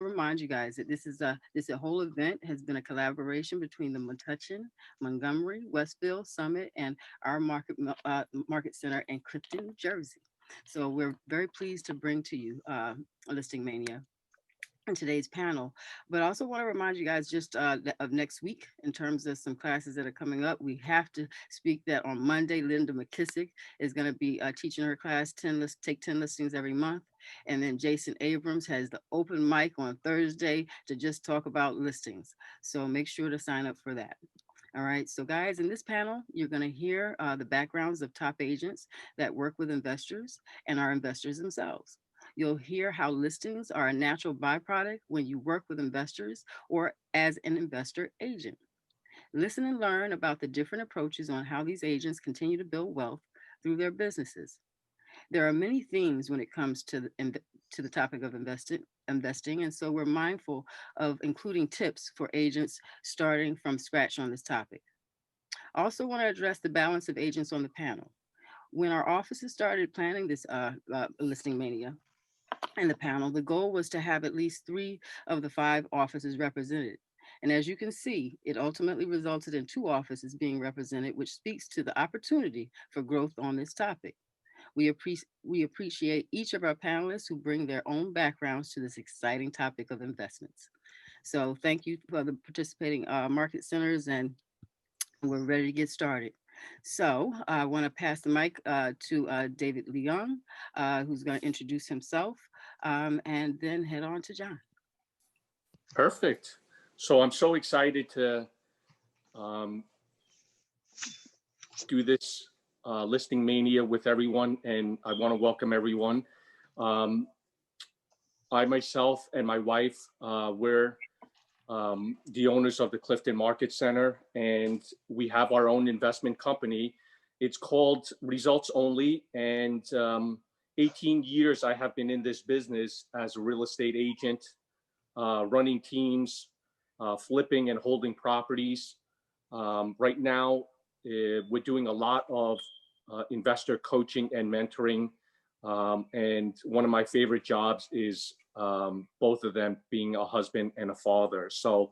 remind you guys that this whole event has been a collaboration between the Metuchen, Montgomery, Westville, Summit, and our market center in Clifton, New Jersey. So we're very pleased to bring to you Listing Mania in today's panel. But I also want to remind you guys just of next week in terms of some classes that are coming up. We have to speak that on Monday, Linda McKissick is going to be teaching her class, take 10 listings every month. And then Jason Abrams has the open mic on Thursday to just talk about listings. So make sure to sign up for that. All right, so guys, in this panel, you're going to hear the backgrounds of top agents that work with investors and our investors themselves. You'll hear how listings are a natural byproduct when you work with investors or as an investor agent. Listen and learn about the different approaches on how these agents continue to build wealth through their businesses. There are many themes when it comes to the topic of investing, and so we're mindful of including tips for agents starting from scratch on this topic. I also want to address the balance of agents on the panel. When our offices started planning this listing mania in the panel, the goal was to have at least three of the five offices represented. And as you can see, it ultimately resulted in two offices being represented, which speaks to the opportunity for growth on this topic. We appreciate each of our panelists who bring their own backgrounds to this exciting topic of investments. So thank you for the participating market centers, and we're ready to get started. So I want to pass the mic to David Leung, who's going to introduce himself, and then head on to John. Perfect. So I'm so excited to um, do this listing mania with everyone, and I want to welcome everyone. Um, I myself and my wife, we're the owners of the Clifton Market Center, and we have our own investment company. It's called Results Only, and 18 years I have been in this business as a real estate agent, running teams, flipping and holding properties. Right now, we're doing a lot of investor coaching and mentoring. And one of my favorite jobs is both of them being a husband and a father. So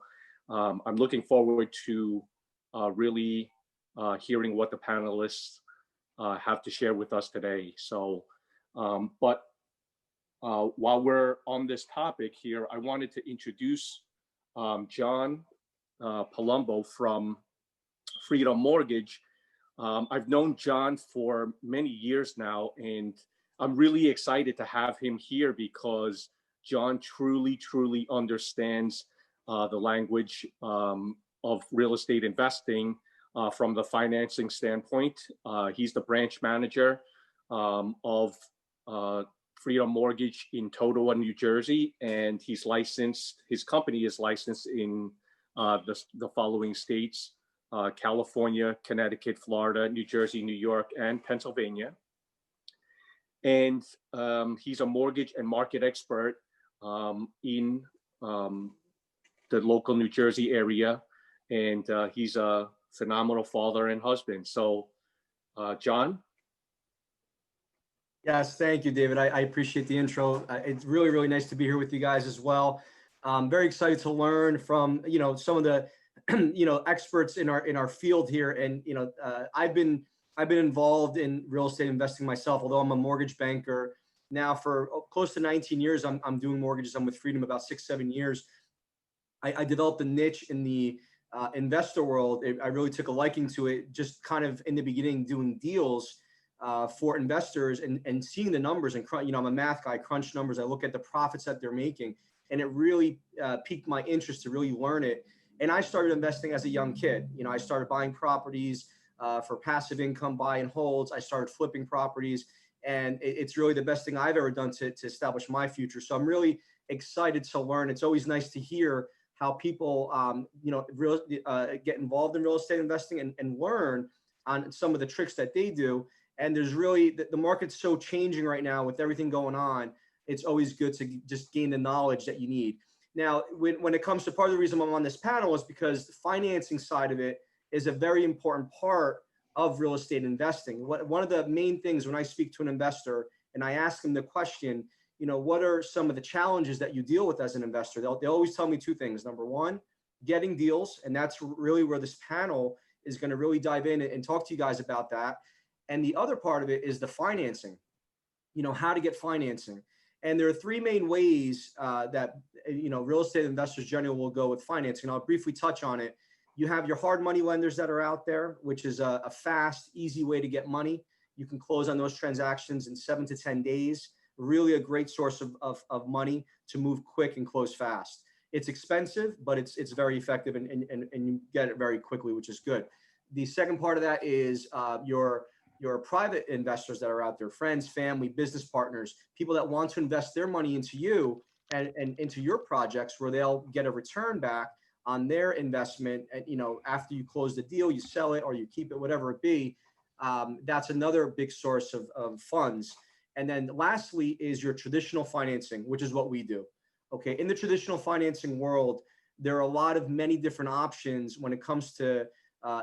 I'm looking forward to really hearing what the panelists have to share with us today. So, but while we're on this topic here, I wanted to introduce John Palumbo from Freedom Mortgage. I've known John for many years now, and I'm really excited to have him here because John truly understands the language of real estate investing from the financing standpoint. He's the branch manager of Freedom Mortgage in Totowa, New Jersey, and he's licensed. His company is licensed in the following states: California, Connecticut, Florida, New Jersey, New York, and Pennsylvania. And he's a mortgage and market expert in the local New Jersey area, and he's a phenomenal father and husband. So, John? Yes, thank you, David. I appreciate the intro. It's really nice to be here with you guys as well. I'm very excited to learn from some of the experts in our field here. And I've been involved in real estate investing myself. Although I'm a mortgage banker now for close to 19 years, I'm doing mortgages. I'm with Freedom about 6-7 years. I developed a niche in the investor world. I really took a liking to it, just kind of in the beginning doing deals for investors and seeing the numbers and I'm a math guy, crunch numbers. I look at the profits that they're making, and it really piqued my interest to really learn it. And I started investing as a young kid. I started buying properties for passive income, buy and holds. I started flipping properties, and it's really the best thing I've ever done to establish my future. So I'm really excited to learn. It's always nice to hear how people get involved in real estate investing and learn on some of the tricks that they do. And there's really, the market's so changing right now with everything going on. It's always good to just gain the knowledge that you need. Now, when it comes to part of the reason I'm on this panel is because the financing side of it is a very important part of real estate investing. One of the main things when I speak to an investor and I ask them the question, what are some of the challenges that you deal with as an investor? They always tell me two things. Number one, getting deals. And that's really where this panel is going to really dive in and talk to you guys about that. And the other part of it is the financing, how to get financing. And there are three main ways that, real estate investors generally will go with financing. I'll briefly touch on it. You have your hard money lenders that are out there, which is a fast, easy way to get money. You can close on those transactions in 7 to 10 days. Really a great source of money to move quick and close fast. It's expensive, but it's very effective and you get it very quickly, which is good. The second part of that is your private investors that are out there, friends, family, business partners, people that want to invest their money into you and into your projects where they'll get a return back on their investment. And, after you close the deal, you sell it or you keep it, whatever it be. That's another big source of funds. And then lastly is your traditional financing, which is what we do. Okay. In the traditional financing world, there are many different options when it comes to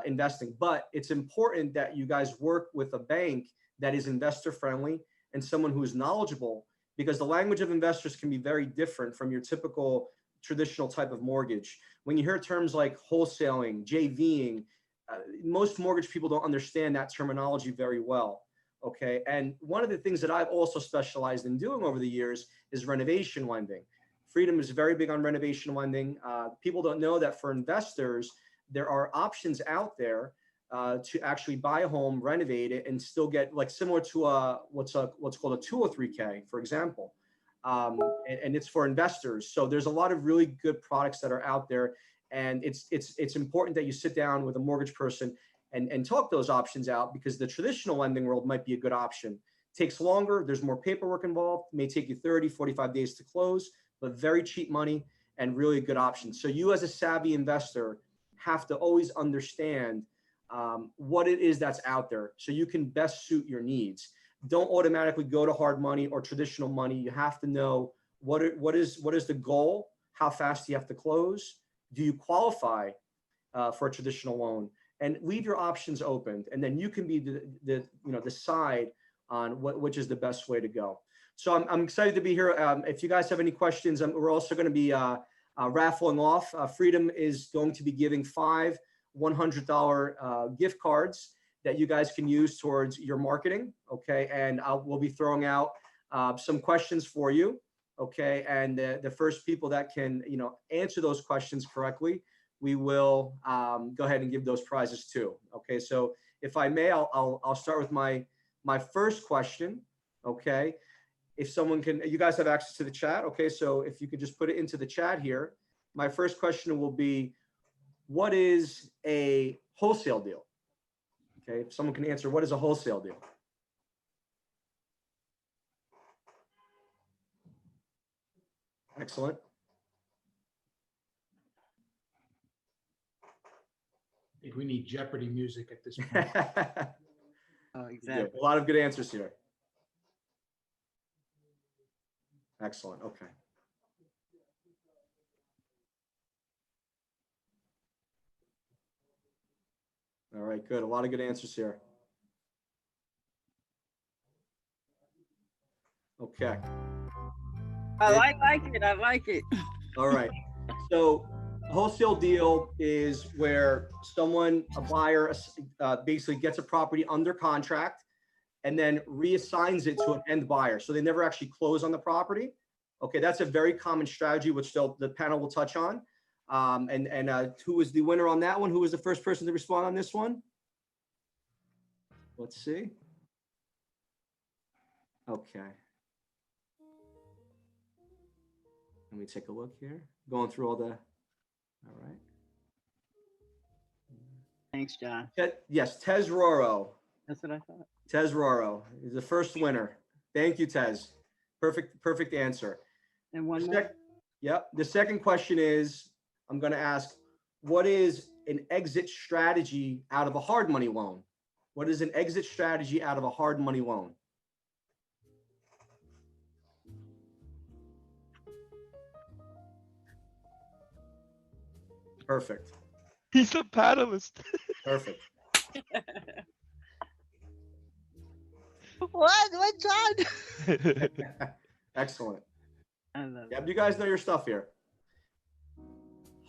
investing, but it's important that you guys work with a bank that is investor friendly and someone who is knowledgeable, because the language of investors can be very different from your typical traditional type of mortgage. When you hear terms like wholesaling, JVing, most mortgage people don't understand that terminology very well. Okay. And one of the things that I've also specialized in doing over the years is renovation lending. Freedom is very big on renovation lending. People don't know that for investors, there are options out there to actually buy a home, renovate it, and still get similar to what's called a 203K, for example. And it's for investors. So there's a lot of really good products that are out there. And it's important that you sit down with a mortgage person and talk those options out, because the traditional lending world might be a good option. Takes longer. There's more paperwork involved. It may take you 30, 45 days to close, but very cheap money and really a good option. So you as a savvy investor have to always understand what it is that's out there so you can best suit your needs. Don't automatically go to hard money or traditional money. You have to know what is the goal, how fast you have to close. Do you qualify for a traditional loan? And leave your options open, and then you can be decide on which is the best way to go. So I'm excited to be here. If you guys have any questions, we're also going to be raffling off. Freedom is going to be giving 5 $100 gift cards that you guys can use towards your marketing. Okay, and we'll be throwing out some questions for you. Okay, and the first people that can answer those questions correctly, we will go ahead and give those prizes too. Okay, so if I may, I'll start with my first question. Okay, if someone can, you guys have access to the chat. Okay, so if you could just put it into the chat here. My first question will be, what is a wholesale deal? Okay, if someone can answer, what is a wholesale deal? Excellent. I think we need Jeopardy music at this point. Oh, exactly. A lot of good answers here. Excellent. Okay. All right, good. A lot of good answers here. Okay. I like it. I like it. All right. So wholesale deal is where a buyer basically gets a property under contract and then reassigns it to an end buyer. So they never actually close on the property. Okay, that's a very common strategy, which the panel will touch on. And who was the winner on that one? Who was the first person to respond on this one? Let's see. Okay. Let me take a look here. Going through all right. Thanks, John. Yes, Tez Roro. That's what I thought. Tez Roro is the first winner. Thank you, Tez. Perfect answer. And one more. Yep. The second question is, I'm going to ask, what is an exit strategy out of a hard money loan? What is an exit strategy out of a hard money loan? Perfect. He's a panelist. Perfect. What, John? Excellent. I love Yeah, it. you guys know your stuff here.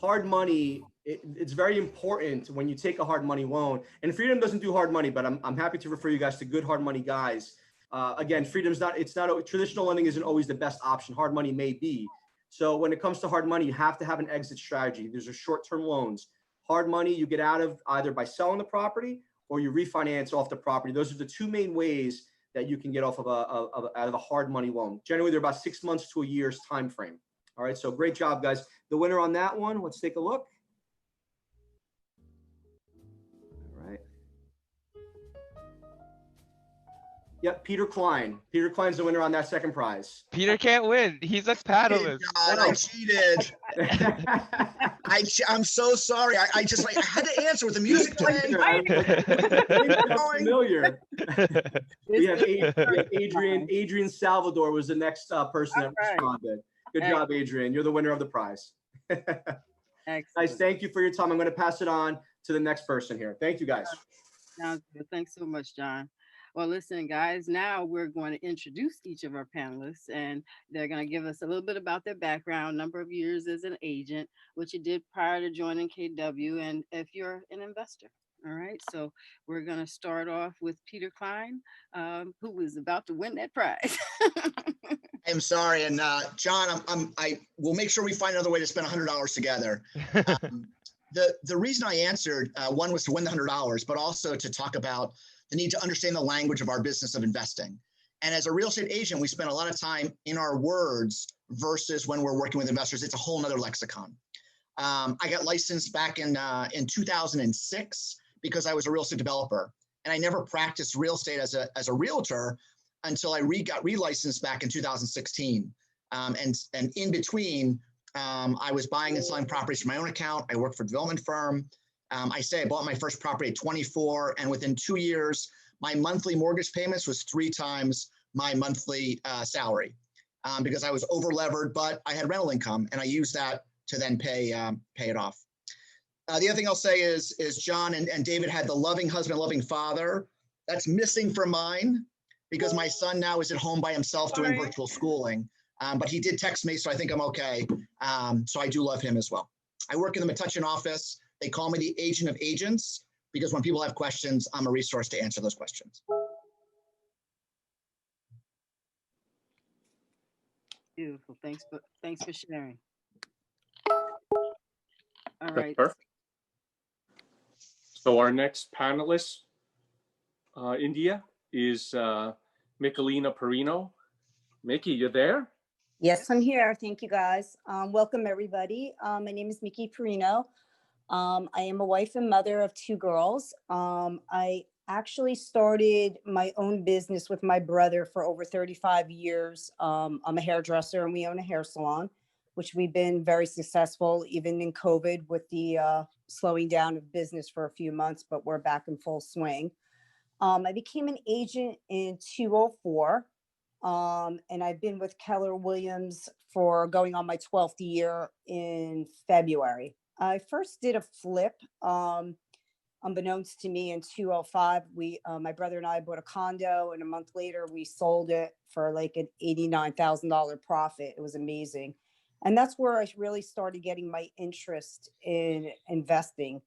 Hard money, it's very important when you take a hard money loan. And Freedom doesn't do hard money, but I'm happy to refer you guys to good hard money guys. Again, Freedom's not, it's not, traditional lending isn't always the best option. Hard money may be. So when it comes to hard money, you have to have an exit strategy. These are short-term loans. Hard money you get out of either by selling the property or you refinance off the property. Those are the two main ways that you can get off of out of a hard money loan. Generally, they're about 6 months to a year's time frame. All right, so great job, guys. The winner on that one, let's take a look. All right. Yep, Peter Klein. Peter Klein's the winner on that second prize. Peter can't win. He's a paddlist. God, I cheated. I'm so sorry. I just like I had to answer with the music playing. Familiar. We have Adrian. Adrian Salvador was the next person that responded. Good job, Adrian. You're the winner of the prize. Excellent. Guys, thank you for your time. I'm going to pass it on to the next person here. Thank you, guys. Sounds good. Thanks so much, John. Well, listen, guys, now we're going to introduce each of our panelists, and they're going to give us a little bit about their background, number of years as an agent, what you did prior to joining KW, and if you're an investor. All right, so we're going to start off with Peter Klein, who was about to win that prize. I'm sorry, and John, I will make sure we find another way to spend $100 together. The reason I answered one was to win the $100, but also to talk about the need to understand the language of our business of investing. And as a real estate agent, we spend a lot of time in our words versus when we're working with investors. It's a whole nother lexicon. I got licensed back in 2006 because I was a real estate developer, and I never practiced real estate as a realtor until I got relicensed back in 2016. And in between, I was buying and selling properties for my own account. I worked for a development firm. I bought my first property at 24, and within 2 years, my monthly mortgage payments was 3 times my monthly salary because I was over levered, but I had rental income, and I used that to then pay it off. The other thing I'll say is John and David had the loving husband, loving father. That's missing from mine because my son now is at home by himself doing virtual schooling, but he did text me, so I think I'm okay. So I do love him as well. I work in the Metuchen office. They call me the agent of agents because when people have questions, I'm a resource to answer those questions. Beautiful. Thanks for sharing. All right. Perfect. So our next panelist, India, is Michelina Perino. Mickey, you there? Yes, I'm here. Thank you, guys. Welcome, everybody. My name is Mickey Perino. I am a wife and mother of 2 girls. I actually started my own business with my brother for over 35 years. I'm a hairdresser and we own a hair salon, which we've been very successful, even in COVID with the slowing down of business for a few months, but we're back in full swing. I became an agent in 2004. And I've been with Keller Williams for going on my 12th year in February. I first did a flip, unbeknownst to me in 2005. My brother and I bought a condo, and a month later we sold it for like an $89,000 profit. It was amazing. And that's where I really started getting my interest in investing.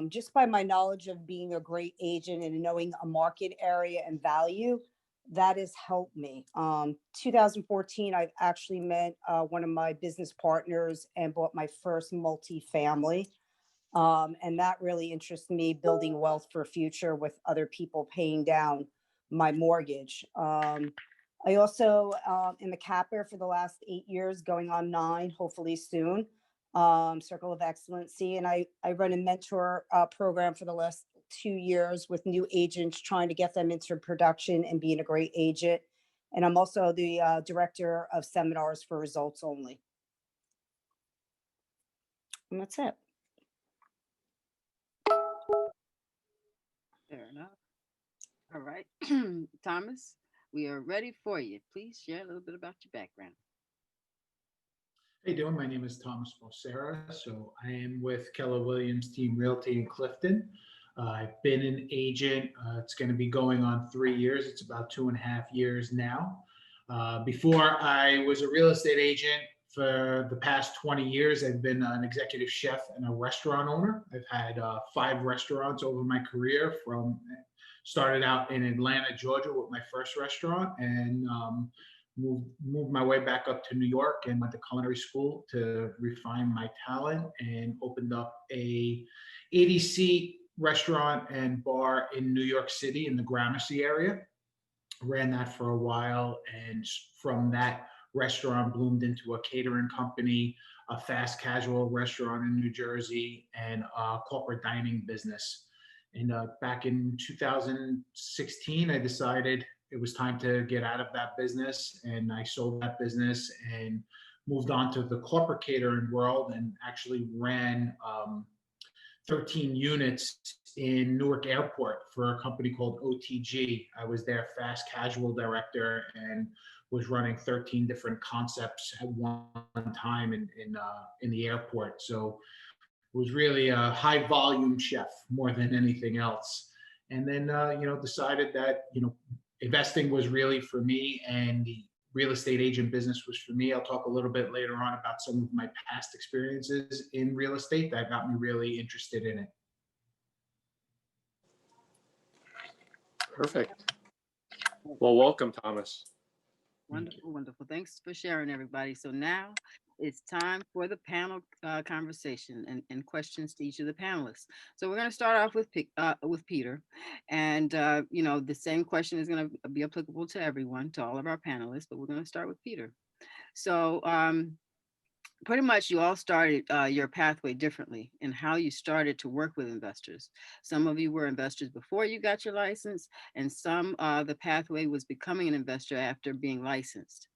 Just by my knowledge of being a great agent and knowing a market area and value, that has helped me. 2014, I've actually met one of my business partners and bought my first multifamily. And that really interests me, building wealth for future with other people paying down my mortgage. I also am a capper for the last 8 years, going on 9, hopefully soon. Circle of Excellency. And I run a mentor program for the last 2 years with new agents, trying to get them into production and being a great agent. And I'm also the director of seminars for results only. And that's it. Fair enough. All right. Thomas, we are ready for you. Please share a little bit about your background. How you doing? My name is Thomas Vocera. So I am with Keller Williams Team Realty in Clifton. I've been an agent. It's going to be going on 3 years. It's about 2.5 years now. Before I was a real estate agent for the past 20 years, I've been an executive chef and a restaurant owner. I've had 5 restaurants over my career. Started out in Atlanta, Georgia with my first restaurant, and moved my way back up to New York and went to culinary school to refine my talent, and opened up a 80-seat restaurant and bar in New York City in the Gramercy area. Ran that for a while, and from that restaurant bloomed into a catering company, a fast casual restaurant in New Jersey, and a corporate dining business. And back in 2016, I decided it was time to get out of that business, and I sold that business and moved on to the corporate catering world, and actually ran 13 units in Newark Airport for a company called OTG. I was their fast casual director and was running 13 different concepts at one time in the airport. So it was really a high volume chef more than anything else. And then decided that investing was really for me, and the real estate agent business was for me. I'll talk a little bit later on about some of my past experiences in real estate that got me really interested in it. Perfect. Well, welcome, Thomas. Wonderful, wonderful. Thanks for sharing, everybody. So now it's time for the panel conversation and questions to each of the panelists. So we're going to start off with Peter, and the same question is going to be applicable to everyone, to all of our panelists, but we're going to start with Peter. So pretty much you all started your pathway differently in how you started to work with investors. Some of you were investors before you got your license, and some the pathway was becoming an investor after being licensed.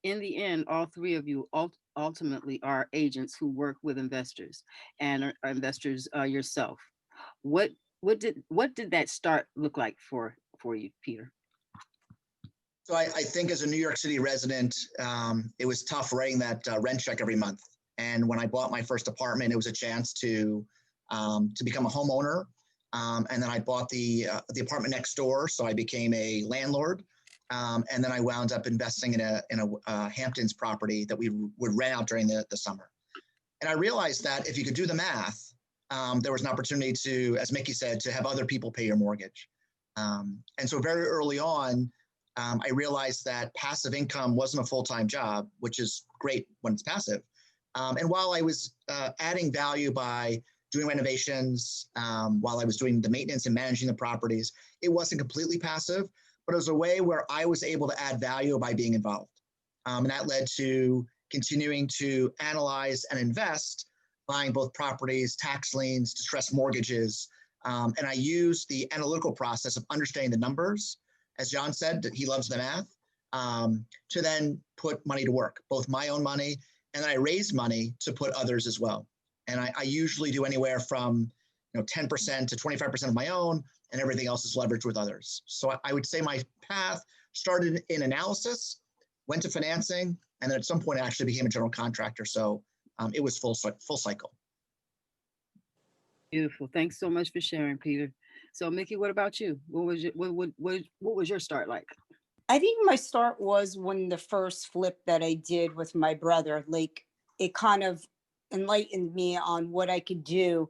In the end, all 3 of you ultimately are agents who work with investors and are investors yourself. What did that start look like for you, Peter? So I think as a New York City resident, it was tough writing that rent check every month. And when I bought my first apartment, it was a chance to become a homeowner. And then I bought the apartment next door, so I became a landlord. And then I wound up investing in a Hamptons property that we would rent out during the summer. And I realized that if you could do the math, there was an opportunity to, as Mickey said, to have other people pay your mortgage. And so very early on, I realized that passive income wasn't a full-time job, which is great when it's passive. And while I was adding value by doing renovations, while I was doing the maintenance and managing the properties, it wasn't completely passive, but it was a way where I was able to add value by being involved. And that led to continuing to analyze and invest, buying both properties, tax liens, distressed mortgages. And I used the analytical process of understanding the numbers. As John said, he loves the math, to then put money to work, both my own money, and then I raise money to put others as well. And I usually do anywhere from 10% to 25% of my own, and everything else is leveraged with others. So I would say my path started in analysis, went to financing, and then at some point I actually became a general contractor. So it was full cycle. Beautiful. Thanks so much for sharing, Peter. So Mickey, what about you? What was your start like? I think my start was when the first flip that I did with my brother, like it kind of enlightened me on what I could do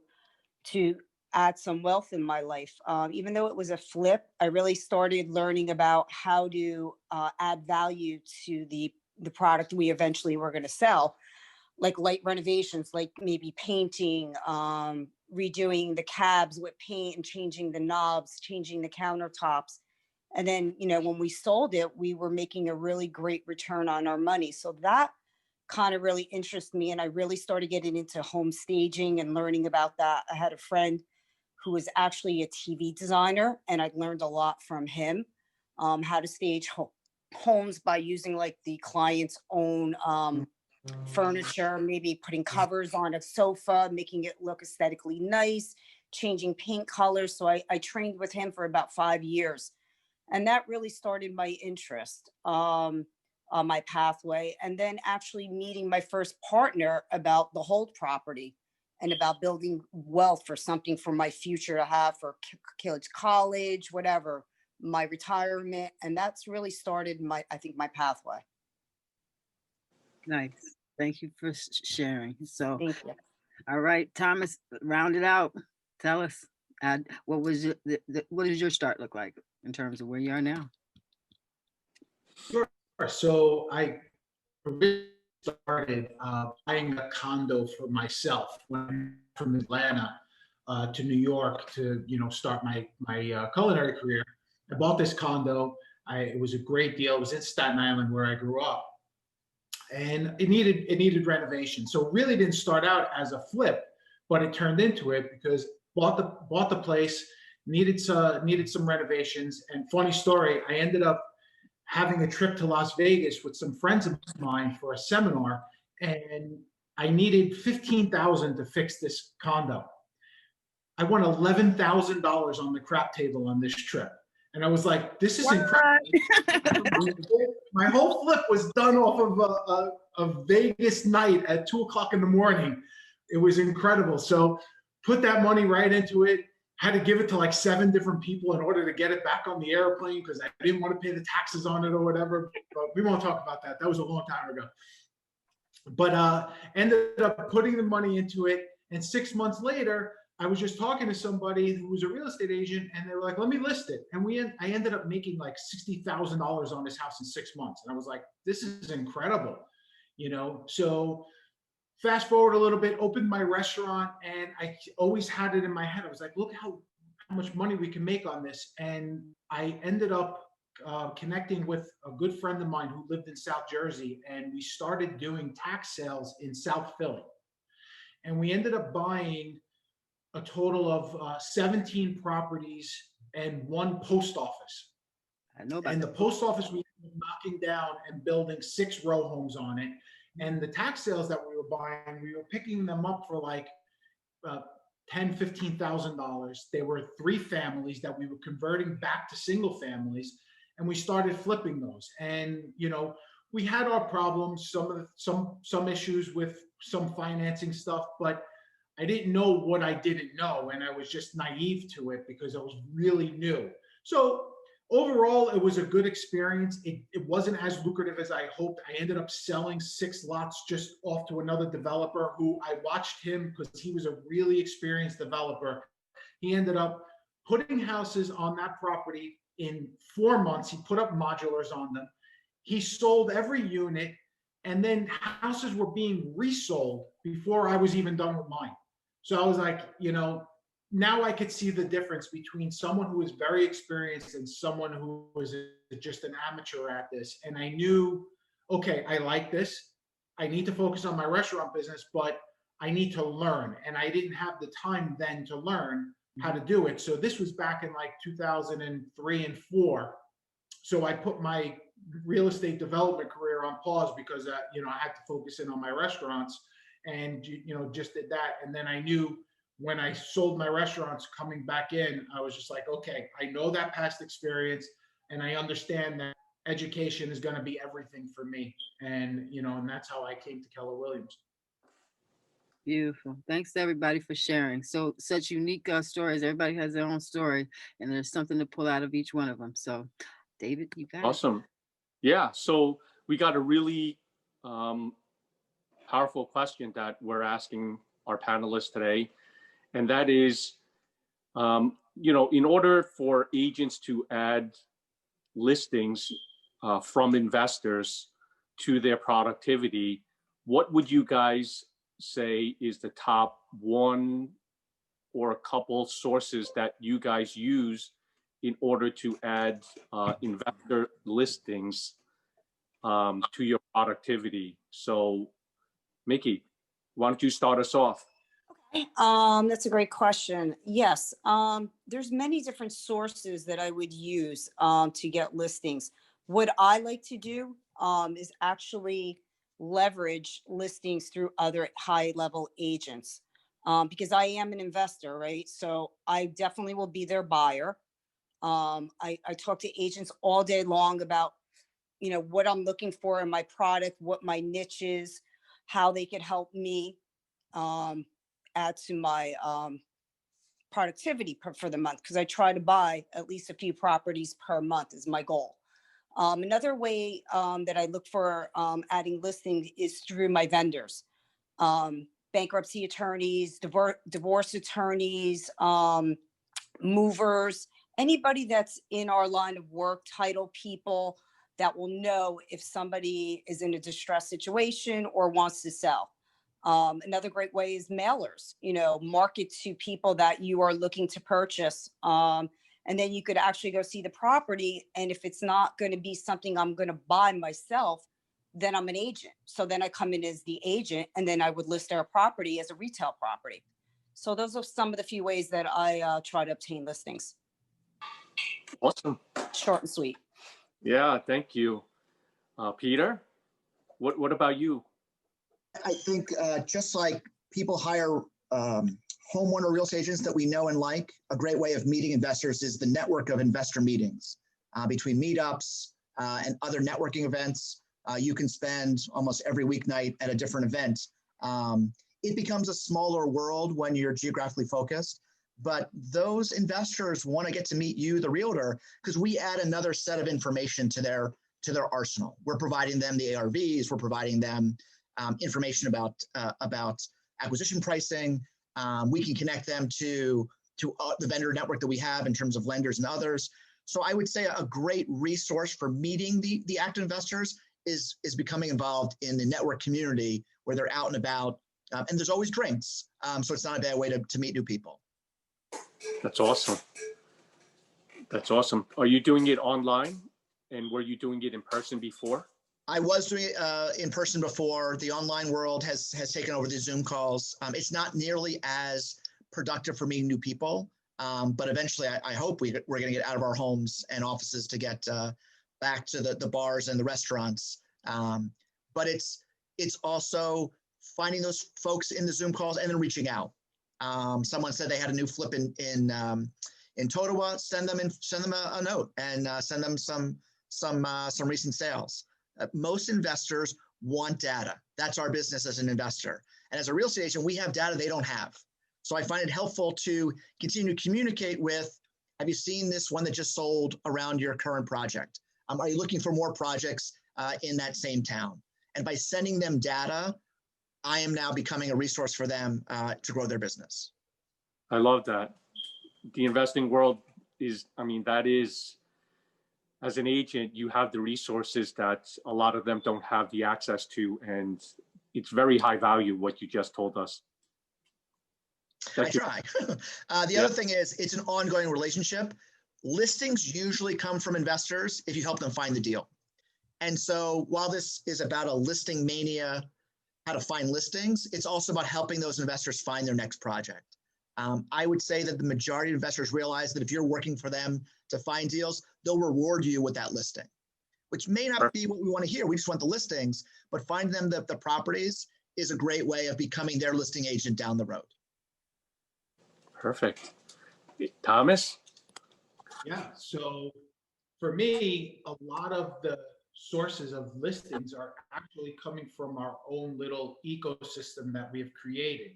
to add some wealth in my life. Even though it was a flip, I really started learning about how to add value to the product we eventually were going to sell, like light renovations, like maybe painting, redoing the cabs with paint and changing the knobs, changing the countertops. And then, when we sold it, we were making a really great return on our money. So that kind of really interested me. And I really started getting into home staging and learning about that. I had a friend who was actually a TV designer, and I learned a lot from him, how to stage homes by using like the client's own furniture, maybe putting covers on a sofa, making it look aesthetically nice, changing paint colors. So I trained with him for about 5 years. And that really started my interest on my pathway. And then actually meeting my first partner about the hold property and about building wealth for something for my future to have for kids' college, whatever, my retirement, and that's really started I think my pathway. Nice. Thank you for sharing. So, Thank you. all right, Thomas, round it out. Tell us, what was what does your start look like in terms of where you are now? Sure. So I originally started buying a condo for myself when from Atlanta to New York to start my culinary career. I bought this condo. It was a great deal. It was in Staten Island where I grew up, and it needed renovation. So it really didn't start out as a flip, but it turned into it because bought the place, needed some renovations. And funny story, I ended up having a trip to Las Vegas with some friends of mine for a seminar, and I needed $15,000 to fix this condo. I won $11,000 on the crap table on this trip. And I was like, this is incredible. My whole flip was done off of a Vegas night at 2:00 in the morning. It was incredible. So put that money right into it. Had to give it to like 7 different people in order to get it back on the airplane because I didn't want to pay the taxes on it or whatever. But we won't talk about that. That was a long time ago. But ended up putting the money into it. And 6 months later, I was just talking to somebody who was a real estate agent, and they were like, let me list it. And I ended up making like $60,000 on this house in 6 months. And I was like, this is incredible, So fast forward a little bit, opened my restaurant, and I always had it in my head. I was like, look how much money we can make on this. And I ended up connecting with a good friend of mine who lived in South Jersey, and we started doing tax sales in South Philly. And we ended up buying a total of 17 properties and 1 post office. I know about and the post office we ended up knocking down and building 6 row homes on it. And the tax sales that we were buying, we were picking them up for like $10,000, $15,000. They were 3 families that we were converting back to single families, and we started flipping those. And we had our problems, some issues with some financing stuff, but I didn't know what I didn't know, and I was just naive to it because I was really new. So overall, it was a good experience. It wasn't as lucrative as I hoped. I ended up selling 6 lots just off to another developer who I watched him because he was a really experienced developer. He ended up putting houses on that property in 4 months. He put up modulars on them. He sold every unit, and then houses were being resold before I was even done with mine. So I was like, now I could see the difference between someone who is very experienced and someone who was just an amateur at this. And I knew, okay, I like this. I need to focus on my restaurant business, but I need to learn. And I didn't have the time then to learn how to do it. So this was back in like 2003 and 4. So I put my real estate development career on pause because, I had to focus in on my restaurants, and, just did that. And then I knew when I sold my restaurants coming back in, I was just like, okay, I know that past experience, and I understand that education is going to be everything for me. And, and that's how I came to Keller Williams. Beautiful. Thanks to everybody for sharing. So such unique stories. Everybody has their own story, and there's something to pull out of each one of them. So, David, you got it. Awesome. Yeah. So we got a really powerful question that we're asking our panelists today, and that is, in order for agents to add listings from investors to their productivity, what would you guys say is the top 1 or a couple sources that you guys use in order to add investor listings to your productivity? So, Mickey, why don't you start us off? Okay. That's a great question. Yes. There's many different sources that I would use to get listings. What I like to do is actually leverage listings through other high level agents because I am an investor, right? So I definitely will be their buyer. I talk to agents all day long about, what I'm looking for in my product, what my niche is, how they could help me add to my productivity for the month, because I try to buy at least a few properties per month is my goal. Another way that I look for adding listings is through my vendors, bankruptcy attorneys, divorce attorneys, movers, anybody that's in our line of work, title people that will know if somebody is in a distressed situation or wants to sell. Another great way is mailers, market to people that you are looking to purchase. And then you could actually go see the property. And if it's not going to be something I'm going to buy myself, then I'm an agent. So then I come in as the agent, and then I would list our property as a retail property. So those are some of the few ways that I try to obtain listings. Awesome. Short and sweet. Yeah, thank you. Peter, what about you? I think just like people hire homeowner real estate agents that we know and like, a great way of meeting investors is the network of investor meetings between meetups and other networking events. You can spend almost every weeknight at a different event. It becomes a smaller world when you're geographically focused, but those investors want to get to meet you, the realtor, because we add another set of information to their arsenal. We're providing them the ARVs, we're providing them information about acquisition pricing. We can connect them to the vendor network that we have in terms of lenders and others. So I would say a great resource for meeting the active investors is becoming involved in the network community where they're out and about. And there's always drinks. So it's not a bad way to meet new people. That's awesome. That's awesome. Are you doing it online? And were you doing it in person before? I was doing it in person before. The online world has taken over the Zoom calls. It's not nearly as productive for meeting new people, but eventually I hope we're going to get out of our homes and offices to get back to the bars and the restaurants. But it's also finding those folks in the Zoom calls and then reaching out. Someone said they had a new flip in Totowa. Send them a note and send them some recent sales. Most investors want data. That's our business as an investor. And as a real estate agent, we have data they don't have. So I find it helpful to continue to communicate with, have you seen this one that just sold around your current project? Are you looking for more projects in that same town? And by sending them data, I am now becoming a resource for them to grow their business. I love that. The investing world is, that is, as an agent, you have the resources that a lot of them don't have the access to, and it's very high value what you just told us. I try. The other thing is it's an ongoing relationship. Listings usually come from investors if you help them find the deal. And so while this is about a listing mania, how to find listings, it's also about helping those investors find their next project. I would say that the majority of investors realize that if you're working for them to find deals, they'll reward you with that listing, which may not be what we want to hear. We just want the listings, but finding them the properties is a great way of becoming their listing agent down the road. Perfect. Thomas? Yeah, so for me, a lot of the sources of listings are actually coming from our own little ecosystem that we have created.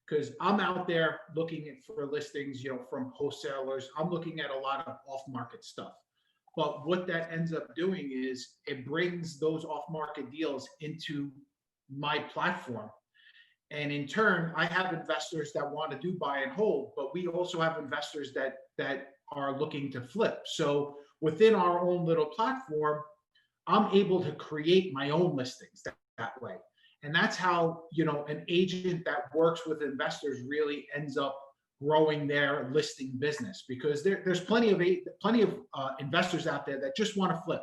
Because I'm out there looking for listings, from wholesalers. I'm looking at a lot of off-market stuff. But what that ends up doing is it brings those off-market deals into my platform. And in turn, I have investors that want to do buy and hold, but we also have investors that are looking to flip. So within our own little platform, I'm able to create my own listings that way. And that's how, an agent that works with investors really ends up growing their listing business, because there's plenty of investors out there that just want to flip.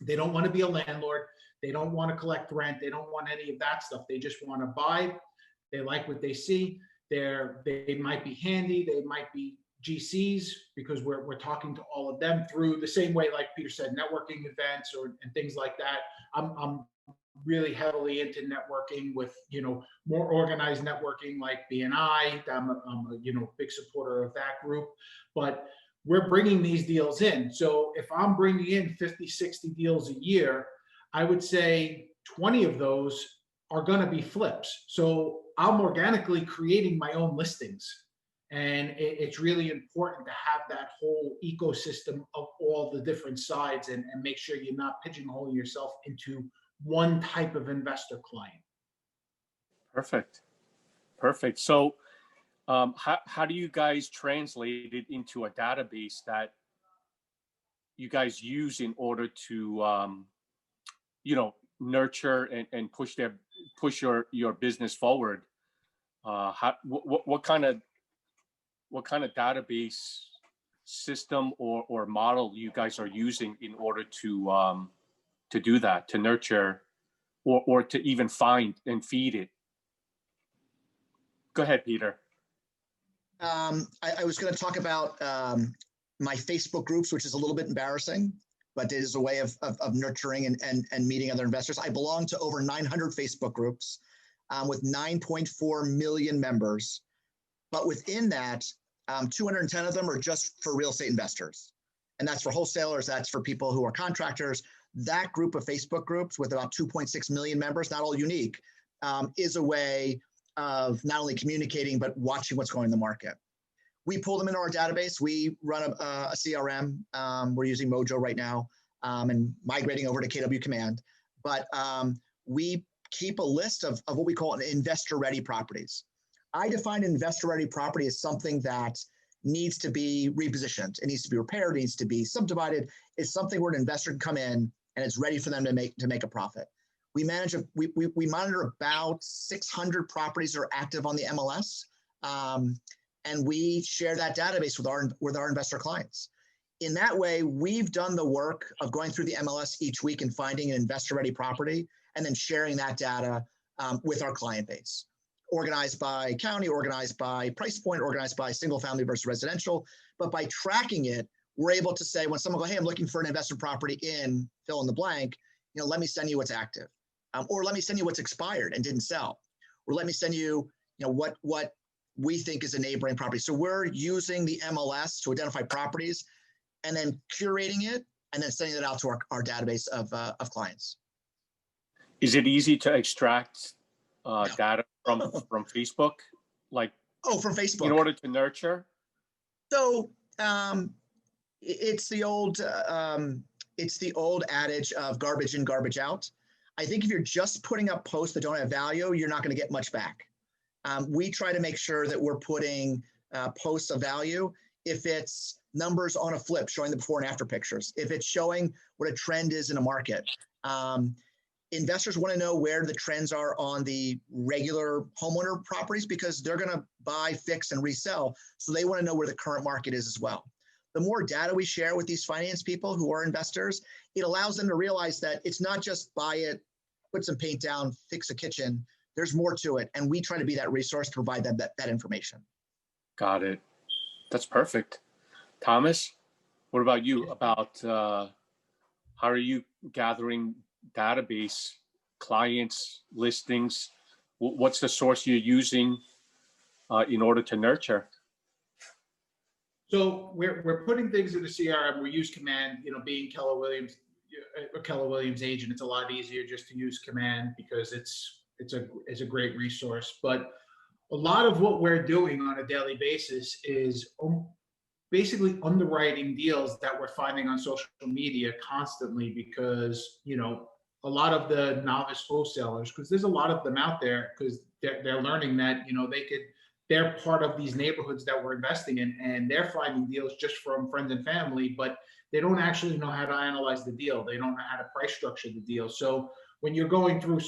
They don't want to be a landlord. They don't want to collect rent. They don't want any of that stuff. They just want to buy. They like what they see. They might be handy. They might be GCs, because we're talking to all of them through the same way, like Peter said, networking events and things like that. I'm really heavily into networking with, more organized networking like BNI. I'm a big supporter of that group, but we're bringing these deals in. So if I'm bringing in 50, 60 deals a year, I would say 20 of those are going to be flips. So I'm organically creating my own listings. And it's really important to have that whole ecosystem of all the different sides, and make sure you're not pigeonholing yourself into one type of investor client. Perfect. Perfect. So, how do you guys translate it into a database that you guys use in order to, nurture and push your business forward? What kind of database system or model you guys are using in order to do that, to nurture or to even find and feed it? Go ahead, Peter. I was going to talk about my Facebook groups, which is a little bit embarrassing, but it is a way of nurturing and meeting other investors. I belong to over 900 Facebook groups with 9.4 million members. But within that, 210 of them are just for real estate investors. And that's for wholesalers. That's for people who are contractors. That group of Facebook groups with about 2.6 million members, not all unique, is a way of not only communicating, but watching what's going in the market. We pull them into our database. We run a CRM. We're using Mojo right now and migrating over to KW Command. But we keep a list of what we call an investor-ready properties. I define an investor-ready property as something that needs to be repositioned. It needs to be repaired. It needs to be subdivided. It's something where an investor can come in and it's ready for them to make a profit. We monitor about 600 properties that are active on the MLS, and we share that database with our investor clients. In that way, we've done the work of going through the MLS each week and finding an investor-ready property, and then sharing that data with our client base, organized by county, organized by price point, organized by single family versus residential. But by tracking it, we're able to say when someone goes, hey, I'm looking for an investment property in fill in the blank, let me send you what's active. Or let me send you what's expired and didn't sell. Or let me send you, what we think is a neighboring property. So we're using the MLS to identify properties and then curating it and then sending it out to our database of clients. Is it easy to extract data from Facebook? From Facebook. In order to nurture? So it's the old adage of garbage in, garbage out. I think if you're just putting up posts that don't have value, you're not going to get much back. We try to make sure that we're putting posts of value. If it's numbers on a flip showing the before and after pictures, if it's showing what a trend is in a market, investors want to know where the trends are on the regular homeowner properties because they're going to buy, fix, and resell. So they want to know where the current market is as well. The more data we share with these finance people who are investors, it allows them to realize that it's not just buy it, put some paint down, fix a kitchen. There's more to it. And we try to be that resource to provide them that information. Got it. That's perfect. Thomas, what about you? About how are you gathering database, clients, listings? What's the source you're using in order to nurture? So we're putting things in the CRM. We use Command. Being Keller Williams agent, it's a lot easier just to use Command because it's a great resource. But a lot of what we're doing on a daily basis is basically underwriting deals that we're finding on social media constantly because a lot of the novice wholesalers, because there's a lot of them out there, because they're learning that they're part of these neighborhoods that we're investing in, and they're finding deals just from friends and family, but they don't actually know how to analyze the deal. They don't know how to price structure the deal. So when you're going through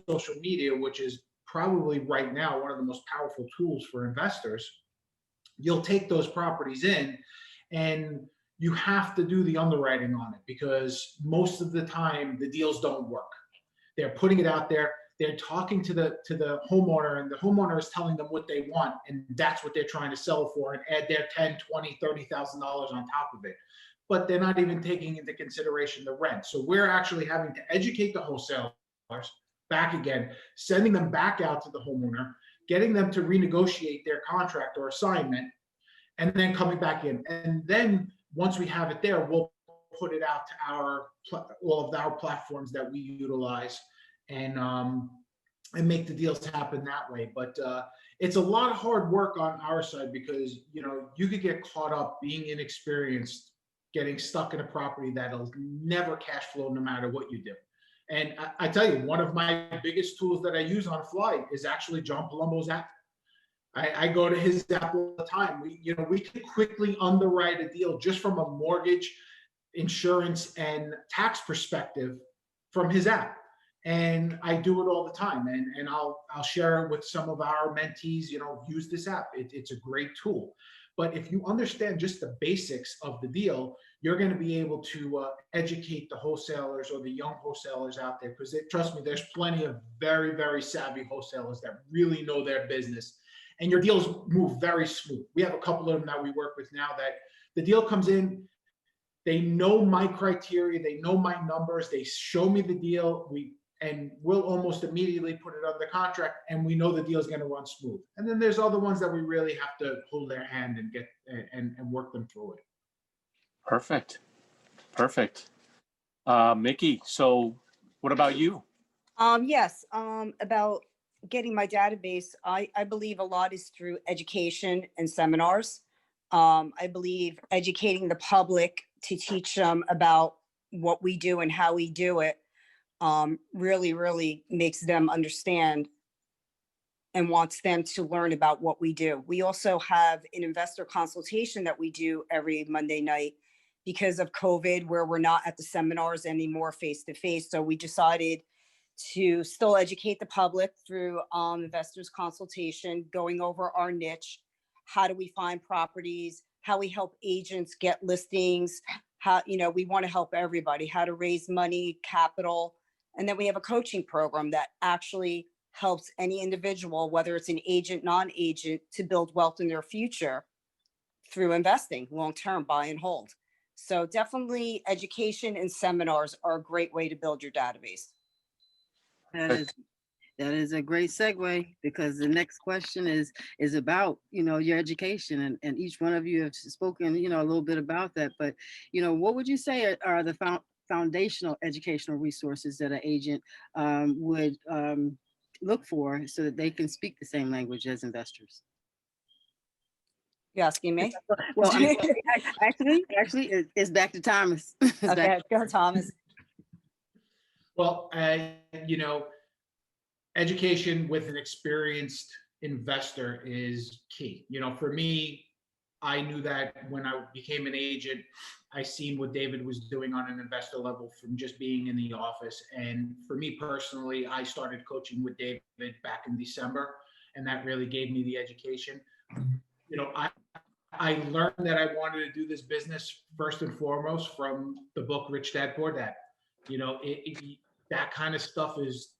social media, which is probably right now one of the most powerful tools for investors, you'll take those properties in and you have to do the underwriting on it because most of the time the deals don't work. They're putting it out there. They're talking to the homeowner, and the homeowner is telling them what they want, and that's what they're trying to sell for and add their $10,000, $20,000, $30,000 on top of it. But they're not even taking into consideration the rent. So we're actually having to educate the wholesalers back again, sending them back out to the homeowner, getting them to renegotiate their contract or assignment, and then coming back in. And then once we have it there, we'll put it out to all of our platforms that we utilize and make the deals happen that way. But it's a lot of hard work on our side because, you could get caught up being inexperienced, getting stuck in a property that'll never cash flow no matter what you do. And I tell you, one of my biggest tools that I use on fly is actually John Palumbo's app. I go to his app all the time. We can quickly underwrite a deal just from a mortgage, insurance, and tax perspective from his app. And I do it all the time. And I'll share it with some of our mentees, use this app. It's a great tool. But if you understand just the basics of the deal, you're going to be able to educate the wholesalers or the young wholesalers out there. Because trust me, there's plenty of very, very savvy wholesalers that really know their business. And your deals move very smooth. We have a couple of them that we work with now that the deal comes in, they know my criteria, they know my numbers, they show me the deal, we'll almost immediately put it under contract, and we know the deal is going to run smooth. And then there's other ones that we really have to hold their hand and get and work them through it. Perfect. Mickey, so what about you? Yes, about getting my database, I believe a lot is through education and seminars. I believe educating the public to teach them about what we do and how we do it really, really makes them understand and wants them to learn about what we do. We also have an investor consultation that we do every Monday night because of COVID, where we're not at the seminars anymore face to face. So we decided to still educate the public through investors consultation, going over our niche. How do we find properties? How we help agents get listings? How, we want to help everybody, how to raise money, capital. And then we have a coaching program that actually helps any individual, whether it's an agent, non-agent, to build wealth in their future through investing, long-term buy and hold. So definitely education and seminars are a great way to build your database. That is a great segue, because the next question is about, your education, and each one of you have spoken, a little bit about that. But, what would you say are the foundational educational resources that an agent would look for so that they can speak the same language as investors? You asking me? Well, actually, it's back to Thomas. Okay, go Thomas. Well, education with an experienced investor is key. For me, I knew that when I became an agent, I seen what David was doing on an investor level from just being in the office. And for me personally, I started coaching with David back in December, and that really gave me the education. I learned that I wanted to do this business first and foremost from the book Rich Dad Poor Dad. That kind of stuff is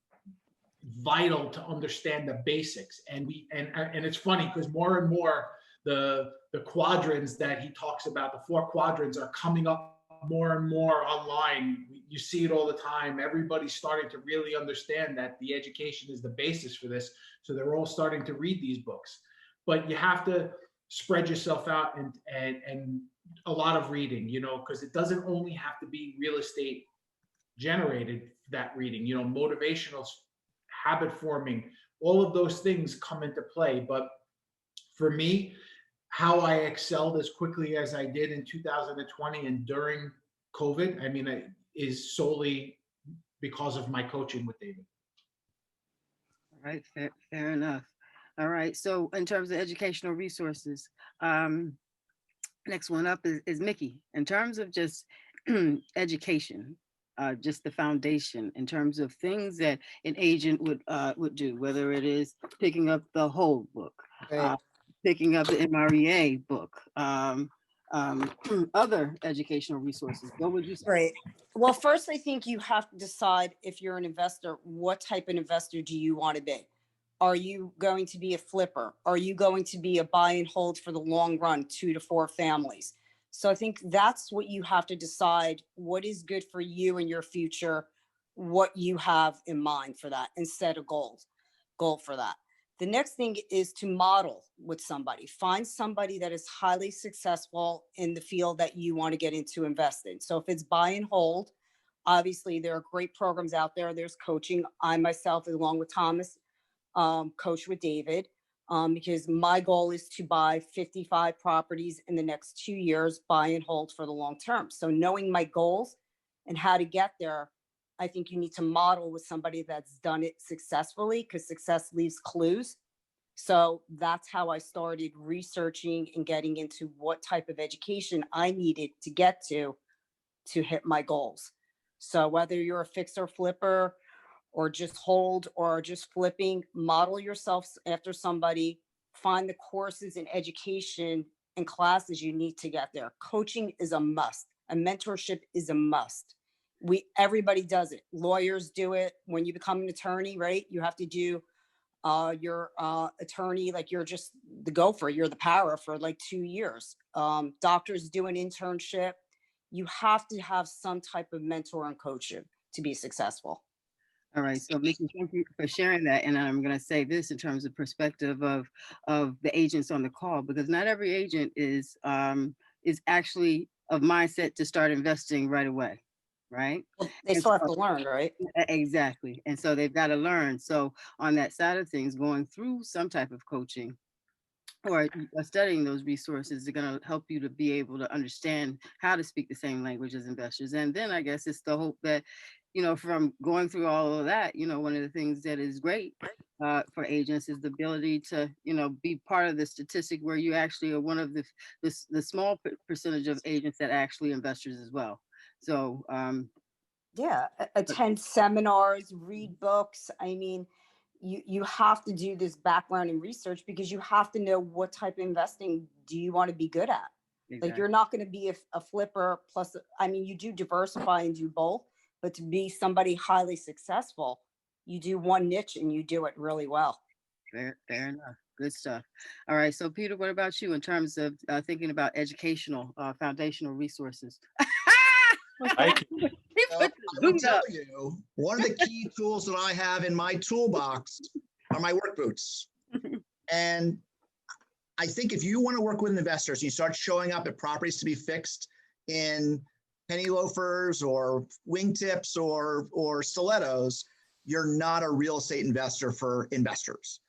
vital to understand the basics. And it's funny because more and more the quadrants that he talks about, the 4 quadrants, are coming up more and more online. You see it all the time. Everybody's starting to really understand that the education is the basis for this. So they're all starting to read these books. But you have to spread yourself out and a lot of reading, because it doesn't only have to be real estate generated, that reading, motivational, habit forming, all of those things come into play. But for me, how I excelled as quickly as I did in 2020 and during COVID, is solely because of my coaching with David. All right, fair enough. All right, so in terms of educational resources, next one up is Mickey. In terms of just education, just the foundation, in terms of things that an agent would do, whether it is picking up the whole book, picking up the MREA book, other educational resources, what would you say? Right. Well, first, I think you have to decide, if you're an investor, what type of investor do you want to be? Are you going to be a flipper? Are you going to be a buy and hold for the long run, 2 to 4 families? So I think that's what you have to decide, what is good for you and your future, what you have in mind for that, and set a goal for that. The next thing is to model with somebody. Find somebody that is highly successful in the field that you want to get into invest in. So if it's buy and hold, obviously there are great programs out there. There's coaching. I myself, along with Thomas, coach with David. because my goal is to buy 55 properties in the next 2 years, buy and hold for the long term. So knowing my goals and how to get there, I think you need to model with somebody that's done it successfully, because success leaves clues. So that's how I started researching and getting into what type of education I needed to get to hit my goals. So whether you're a fixer flipper or just hold or just flipping, model yourself after somebody, find the courses and education and classes you need to get there. Coaching is a must. A mentorship is a must. Everybody does it. Lawyers do it. When you become an attorney, right? You have to do your attorney, like you're just the gopher, you're the power for like 2 years. Doctors do an internship. You have to have some type of mentor and coaching to be successful. All right, so Mickey, thank you for sharing that. And I'm going to say this in terms of perspective of the agents on the call, because not every agent is actually of mindset to start investing right away, right? Well, they And still have so- to learn, right? Exactly. And so they've got to learn. So on that side of things, going through some type of coaching or studying those resources are going to help you to be able to understand how to speak the same language as investors. And then I guess it's the hope that, from going through all of that, one of the things that is great for agents is the ability to, be part of the statistic where you actually are one of the small percentage of agents that are actually investors as well. So, Yeah, attend seminars, read books. I mean, you have to do this background and research, because you have to know what type of investing do you want to be good at. Like, exactly. you're not going to be a flipper plus, I mean, you do diversify and do both, but to be somebody highly successful, you do one niche and you do it really well. Fair enough. Good stuff. All right. So, Peter, what about you in terms of thinking about educational, foundational resources? Thank you. I will tell you, one of the key tools that I have in my toolbox are my work boots. And I think if you want to work with investors, you start showing up at properties to be fixed in penny loafers or wingtips or stilettos, you're not a real estate investor for investors.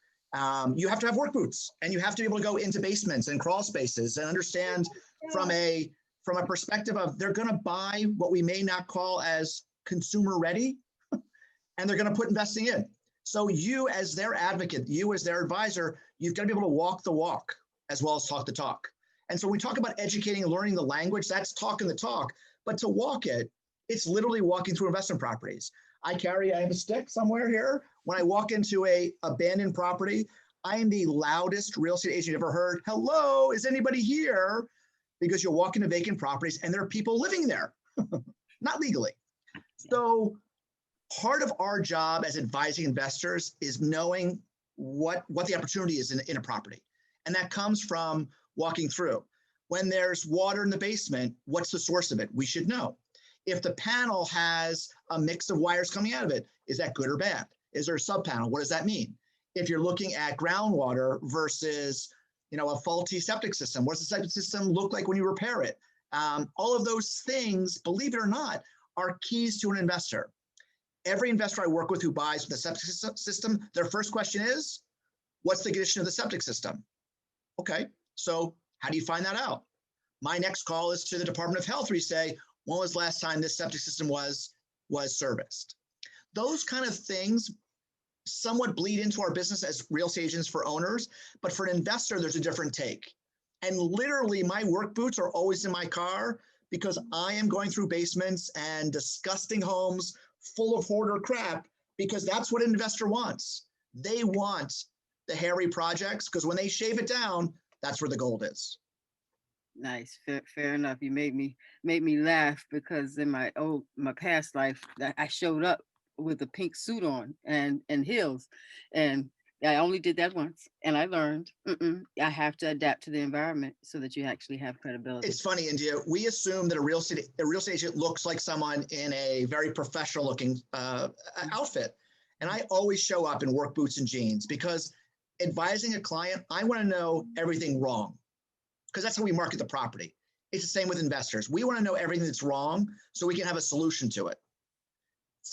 You have to have work boots, and you have to be able to go into basements and crawl spaces and understand from a perspective of they're going to buy what we may not call as consumer ready, and they're going to put investing in. So you as their advocate, you as their advisor, you've got to be able to walk the walk as well as talk the talk. And so when we talk about educating and learning the language, that's talking the talk. But to walk it, it's literally walking through investment properties. I have a stick somewhere here. When I walk into a abandoned property, I am the loudest real estate agent you've ever heard. Hello, is anybody here? Because you'll walk into vacant properties and there are people living there, not legally. So part of our job as advising investors is knowing what the opportunity is in a property. And that comes from walking through. When there's water in the basement, what's the source of it? We should know. If the panel has a mix of wires coming out of it, is that good or bad? Is there a sub panel? What does that mean? If you're looking at groundwater versus a faulty septic system, what does the septic system look like when you repair it? All of those things, believe it or not, are keys to an investor. Every investor I work with who buys the septic system, their first question is, what's the condition of the septic system? Okay, so how do you find that out? My next call is to the Department of Health, where you say, when was the last time this septic system was serviced? Those kind of things somewhat bleed into our business as real estate agents for owners, but for an investor, there's a different take. And literally my work boots are always in my car because I am going through basements and disgusting homes full of hoarder crap, because that's what an investor wants. They want the hairy projects, because when they shave it down, that's where the gold is. Nice, fair enough. You made me laugh, because in my past life, I showed up with a pink suit on and heels, and I only did that once, and I learned I have to adapt to the environment so that you actually have credibility. It's funny, India. We assume that a real estate agent looks like someone in a very professional looking outfit, and I always show up in work boots and jeans, because advising a client, I want to know everything wrong, because that's how we market the property. It's the same with investors. We want to know everything that's wrong so we can have a solution to it.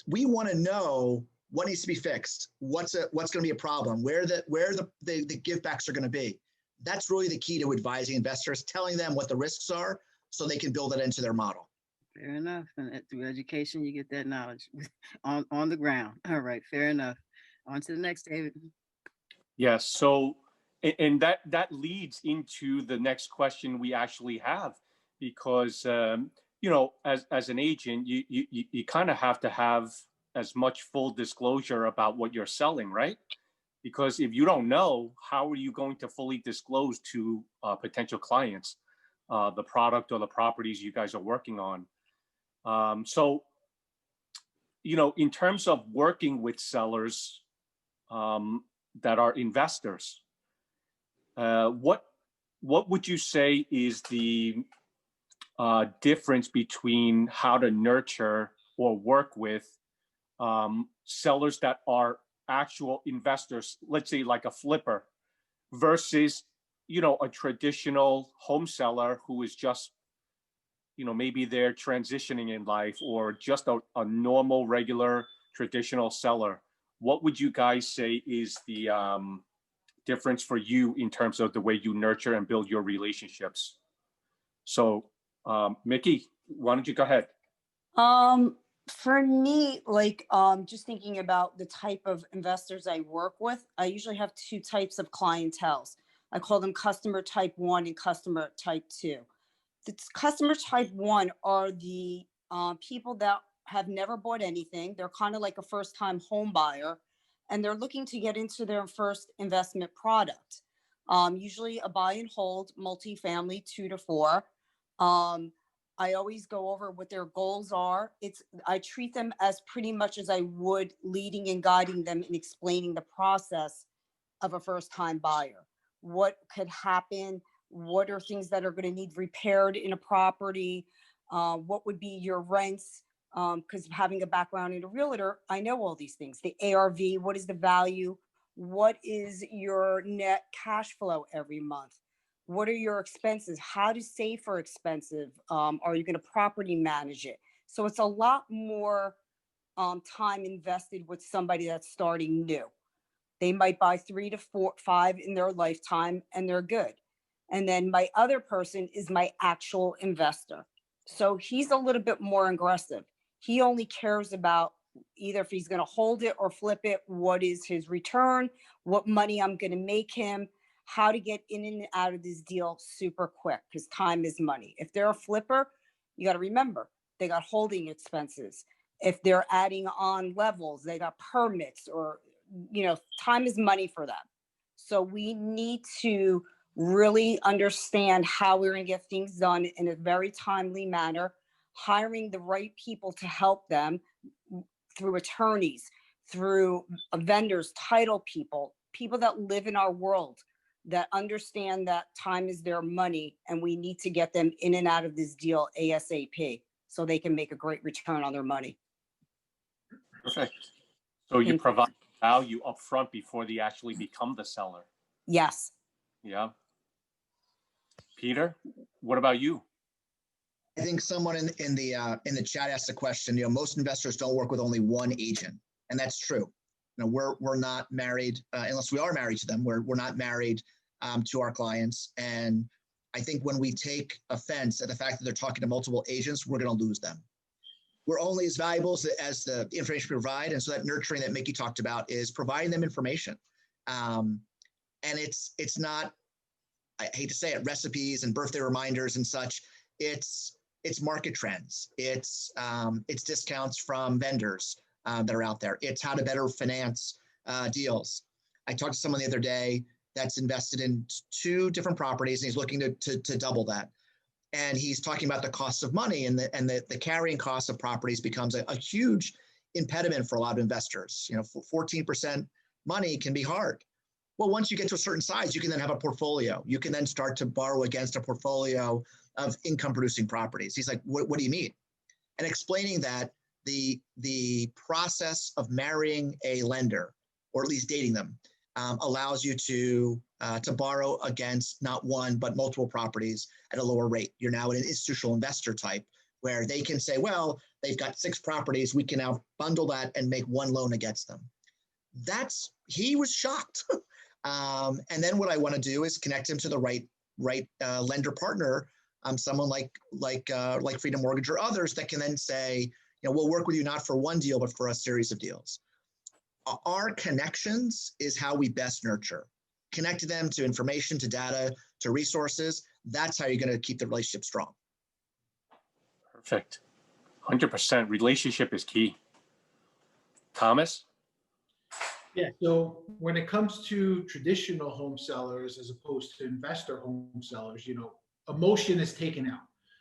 We want to know what needs to be fixed, what's going to be a problem, where the give backs are going to be. That's really the key to advising investors, telling them what the risks are so they can build it into their model. Fair enough. And through education, you get that knowledge on the ground. All right, fair enough. On to the next, David. Yes. So, and that leads into the next question we actually have, because you know, as an agent, you kind of have to have as much full disclosure about what you're selling, right? Because if you don't know, how are you going to fully disclose to potential clients the product or the properties you guys are working on? So, you know, in terms of working with sellers that are investors, what would you say is the difference between how to nurture or work with sellers that are actual investors, let's say like a flipper, versus, you know, a traditional home seller who is just, you know, maybe they're transitioning in life, or just a normal, regular, traditional seller? What would you guys say is the difference for you in terms of the way you nurture and build your relationships? So, Mickey, why don't you go ahead? For me, like, just thinking about the type of investors I work with, I usually have two types of clientels. I call them customer type 1 and customer type 2. The customer type 1 are the people that have never bought anything. They're kind of like a first time home buyer, and they're looking to get into their first investment product. Usually a buy and hold multifamily 2 to 4. I always go over what their goals are. I treat them as pretty much as I would leading and guiding them and explaining the process of a first time buyer. What could happen? What are things that are going to need repaired in a property? What would be your rents? Because having a background in a realtor, I know all these things. The ARV, what is the value? What is your net cash flow every month? What are your expenses? How to save for expensive? Are you going to property manage it? So it's a lot more time invested with somebody that's starting new. They might buy 3 to 4, 5 in their lifetime, and they're good. And then my other person is my actual investor. So he's a little bit more aggressive. He only cares about either if he's going to hold it or flip it, what is his return, what money I'm going to make him, how to get in and out of this deal super quick, because time is money. If they're a flipper, you got to remember they got holding expenses. If they're adding on levels, they got permits, or, you know, time is money for them. So we need to really understand how we're going to get things done in a very timely manner, hiring the right people to help them through attorneys, through vendors, title people, people that live in our world, that understand that time is their money, and we need to get them in and out of this deal ASAP so they can make a great return on their money. Perfect. So you provide value up front before they actually become the seller. Yes. Yeah. Peter, what about you? I think someone in the chat asked a question. You know, most investors don't work with only one agent, and that's true. You know, we're not married unless we are married to them. We're not married to our clients, and I think when we take offense at the fact that they're talking to multiple agents, we're going to lose them. We're only as valuable as the information we provide, and so that nurturing that Mickey talked about is providing them information. And it's not, I hate to say it, recipes and birthday reminders and such. It's market trends. It's discounts from vendors that are out there. It's how to better finance deals. I talked to someone the other day that's invested in 2 different properties, and he's looking to double that. And he's talking about the cost of money, and the carrying cost of properties becomes a huge impediment for a lot of investors. You know, 14% money can be hard. Well, once you get to a certain size, you can then have a portfolio. You can then start to borrow against a portfolio of income producing properties. He's like, what do you mean? And explaining that the process of marrying a lender, or at least dating them, allows you to borrow against not one, but multiple properties at a lower rate. You're now an institutional investor type, where they can say, well, they've got 6 properties. We can now bundle that and make one loan against them. He was shocked. And then what I want to do is connect him to the right lender partner, someone like Freedom Mortgage or others that can then say, we'll work with you not for one deal, but for a series of deals. Our connections is how we best nurture. Connect them to information, to data, to resources. That's how you're going to keep the relationship strong. Perfect. 100%. Relationship is key. Thomas? Yeah, so when it comes to traditional home sellers as opposed to investor home sellers, emotion is taken out.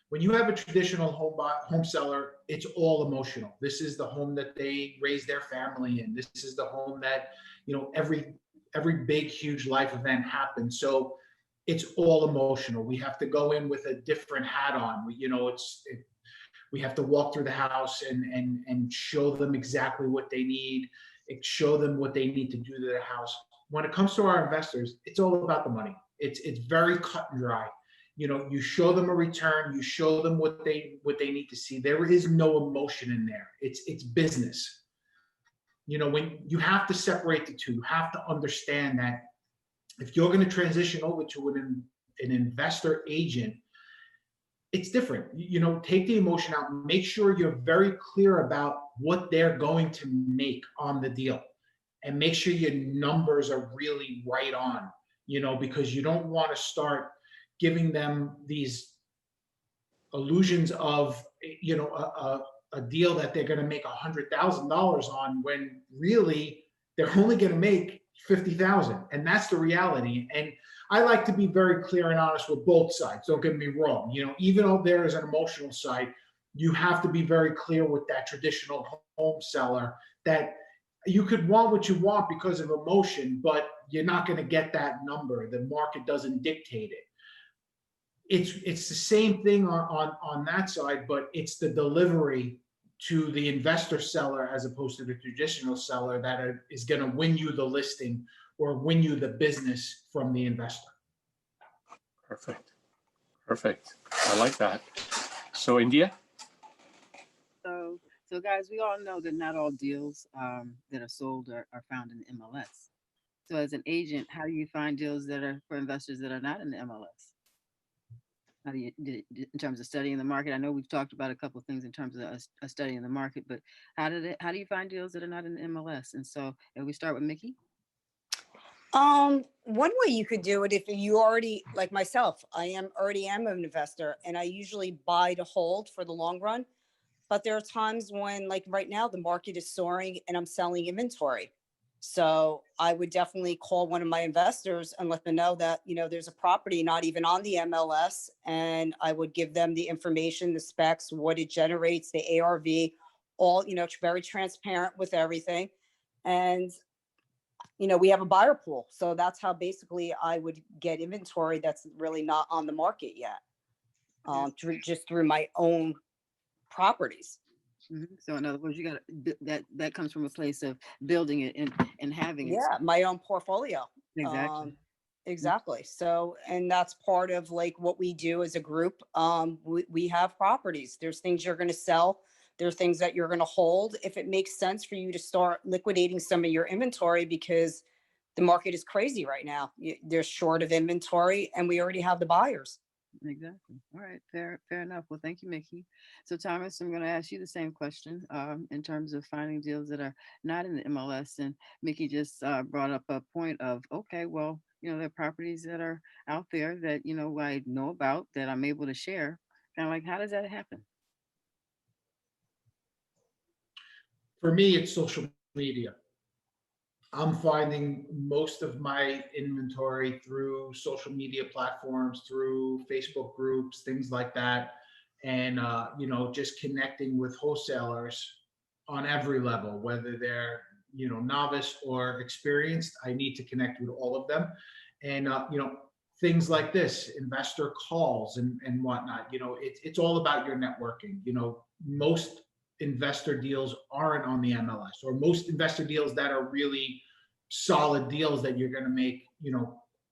When you have a traditional home seller, it's all emotional. This is the home that they raise their family in. This is the home that, every big, huge life event happens. So it's all emotional. We have to go in with a different hat on. We have to walk through the house and show them exactly what they need, show them what they need to do to their house. When it comes to our investors, it's all about the money. It's very cut and dry. You show them a return, you show them what they need to see. There is no emotion in there. It's business. When you have to separate the two, you have to understand that if you're going to transition over to an investor agent, it's different. Take the emotion out. Make sure you're very clear about what they're going to make on the deal, and make sure your numbers are really right on. Because you don't want to start giving them these illusions of a deal that they're going to make $100,000 on, when really they're only going to make $50,000, and that's the reality. And I like to be very clear and honest with both sides. Don't get me wrong. Even though there is an emotional side, you have to be very clear with that traditional home seller that you could want what you want because of emotion, but you're not going to get that number. The market doesn't dictate it. It's the same thing on that side, but it's the delivery to the investor seller as opposed to the traditional seller that is going to win you the listing or win you the business from the investor. Perfect. I like that. So India? So guys, we all know that not all deals that are sold are found in the MLS. So as an agent, how do you find deals that are for investors that are not in the MLS? How do you, in terms of studying the market? I know we've talked about a couple of things in terms of studying the market, but how do you find deals that are not in the MLS? And so, and we start with Mickey. One way you could do it, if you already, like myself, I already am an investor, and I usually buy to hold for the long run. But there are times when, like right now, the market is soaring and I'm selling inventory. So I would definitely call one of my investors and let them know that, there's a property not even on the MLS, and I would give them the information, the specs, what it generates, the ARV, all, very transparent with everything. And, we have a buyer pool. So that's how basically I would get inventory that's really not on the market yet, just through my own properties. Mm-hmm. So in other words, you got that comes from a place of building it and having it. Yeah, my own portfolio. Exactly. Exactly. So, and that's part of like what we do as a group. We have properties. There's things you're going to sell. There are things that you're going to hold. If it makes sense for you to start liquidating some of your inventory because the market is crazy right now. They're short of inventory and we already have the buyers. Exactly. All right. Fair enough. Well, thank you, Mickey. So Thomas, I'm going to ask you the same question in terms of finding deals that are not in the MLS. And Mickey just brought up a point of, okay, well, there are properties that are out there that, I know about that I'm able to share. Kind of like, how does that happen? For me, it's social media. I'm finding most of my inventory through social media platforms, through Facebook groups, things like that. And, just connecting with wholesalers on every level, whether they're, novice or experienced. I need to connect with all of them. And, things like this, investor calls and whatnot, it's all about your networking. Most investor deals aren't on the MLS, or most investor deals that are really solid deals that you're going to make,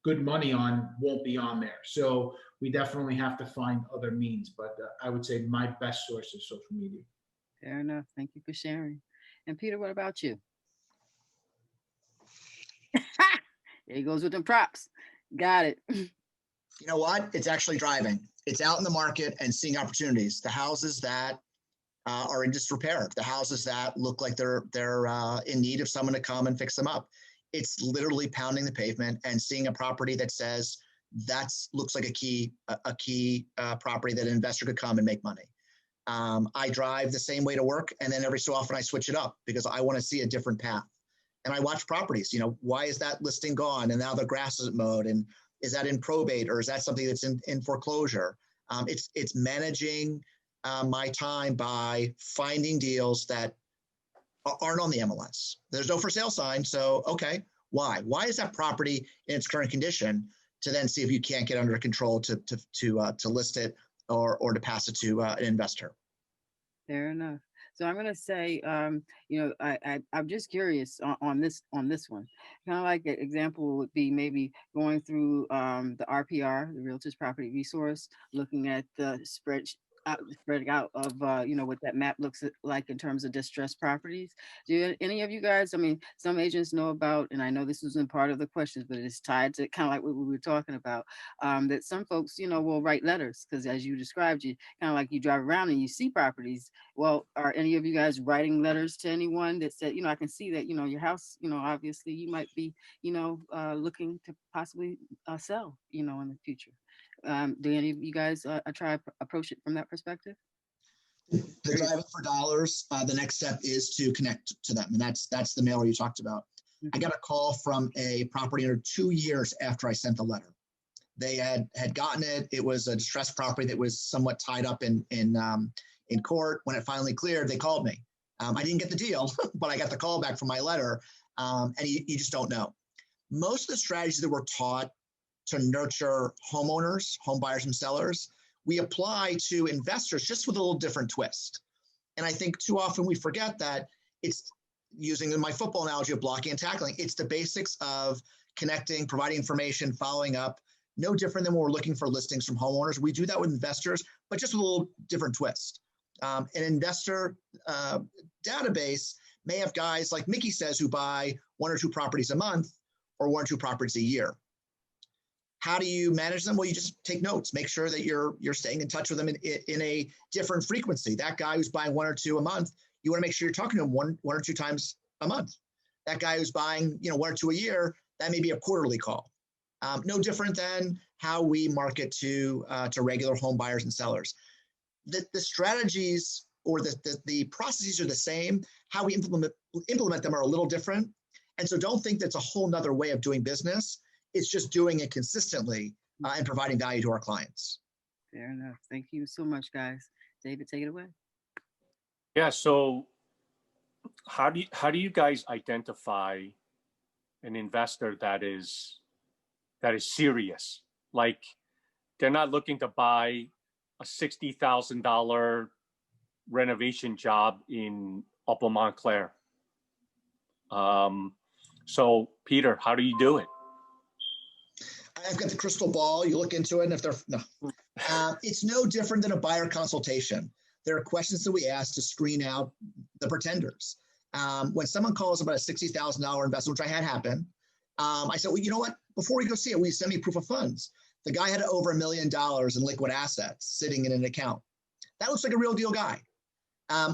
good money on won't be on there. So we definitely have to find other means, but I would say my best source is social media. Fair enough. Thank you for sharing. And Peter, what about you? There he goes with them props. Got it. You know what? It's actually driving. It's out in the market and seeing opportunities. The houses that are in disrepair, the houses that look like they're in need of someone to come and fix them up. It's literally pounding the pavement and seeing a property that says that's looks like a key property that an investor could come and make money. I drive the same way to work, and then every so often I switch it up because I want to see a different path. And I watch properties. You know, why is that listing gone? And now the grass isn't mowed. And is that in probate, or is that something that's in foreclosure? It's managing my time by finding deals that aren't on the MLS. There's no for sale sign. So, okay, why? Why is that property in its current condition? To then see if you can't get under control to list it or to pass it to an investor. Fair enough. So I'm going to say, I'm just curious on this one. Kind of like an example would be maybe going through the RPR, the Realtors Property Resource, looking at the spreading out of what that map looks like in terms of distressed properties. Do any of you guys, I mean, some agents know about, and I know this wasn't part of the questions, but it's tied to kind of like what we were talking about, that some folks, will write letters because as you described, you kind of like you drive around and you see properties. Well, are any of you guys writing letters to anyone that said, I can see that, your house, obviously you might be, looking to possibly sell, in the future. Do any of you guys try to approach it from that perspective? The driving for dollars. The next step is to connect to them, and that's the mailer you talked about. Mm-hmm. I got a call from a property owner 2 years after I sent the letter. They had gotten it. It was a distressed property that was somewhat tied up in court. When it finally cleared, they called me. I didn't get the deal, but I got the call back from my letter, and you just don't know. Most of the strategies that we're taught to nurture homeowners, home buyers and sellers, we apply to investors just with a little different twist. And I think too often we forget that it's, using my football analogy of blocking and tackling, it's the basics of connecting, providing information, following up, no different than when we're looking for listings from homeowners. We do that with investors, but just with a little different twist. An investor database may have guys like Mickey says who buy 1 or 2 properties a month or 1 or 2 properties a year. How do you manage them? Well, you just take notes, make sure that you're staying in touch with them in a different frequency. That guy who's buying 1 or 2 a month, you want to make sure you're talking to him one or 2 times a month. That guy who's buying 1 or 2 a year, that may be a quarterly call. No different than how we market to regular home buyers and sellers. The strategies or the processes are the same. How we implement them are a little different. And so don't think that's a whole nother way of doing business. It's just doing it consistently and providing value to our clients. Fair enough. Thank you so much, guys. David, take it away. Yeah. So how do you guys identify an investor that is serious? Like they're not looking to buy a $60,000 renovation job in Upper Montclair. So Peter, how do you do it? I've got the crystal ball. You look into it, and if they're no, it's no different than a buyer consultation. There are questions that we ask to screen out the pretenders. When someone calls about a $60,000 investment, which I had happen, I said, well, you know what? Before we go see it, will you send me proof of funds? The guy had over $1 million in liquid assets sitting in an account. That looks like a real deal guy.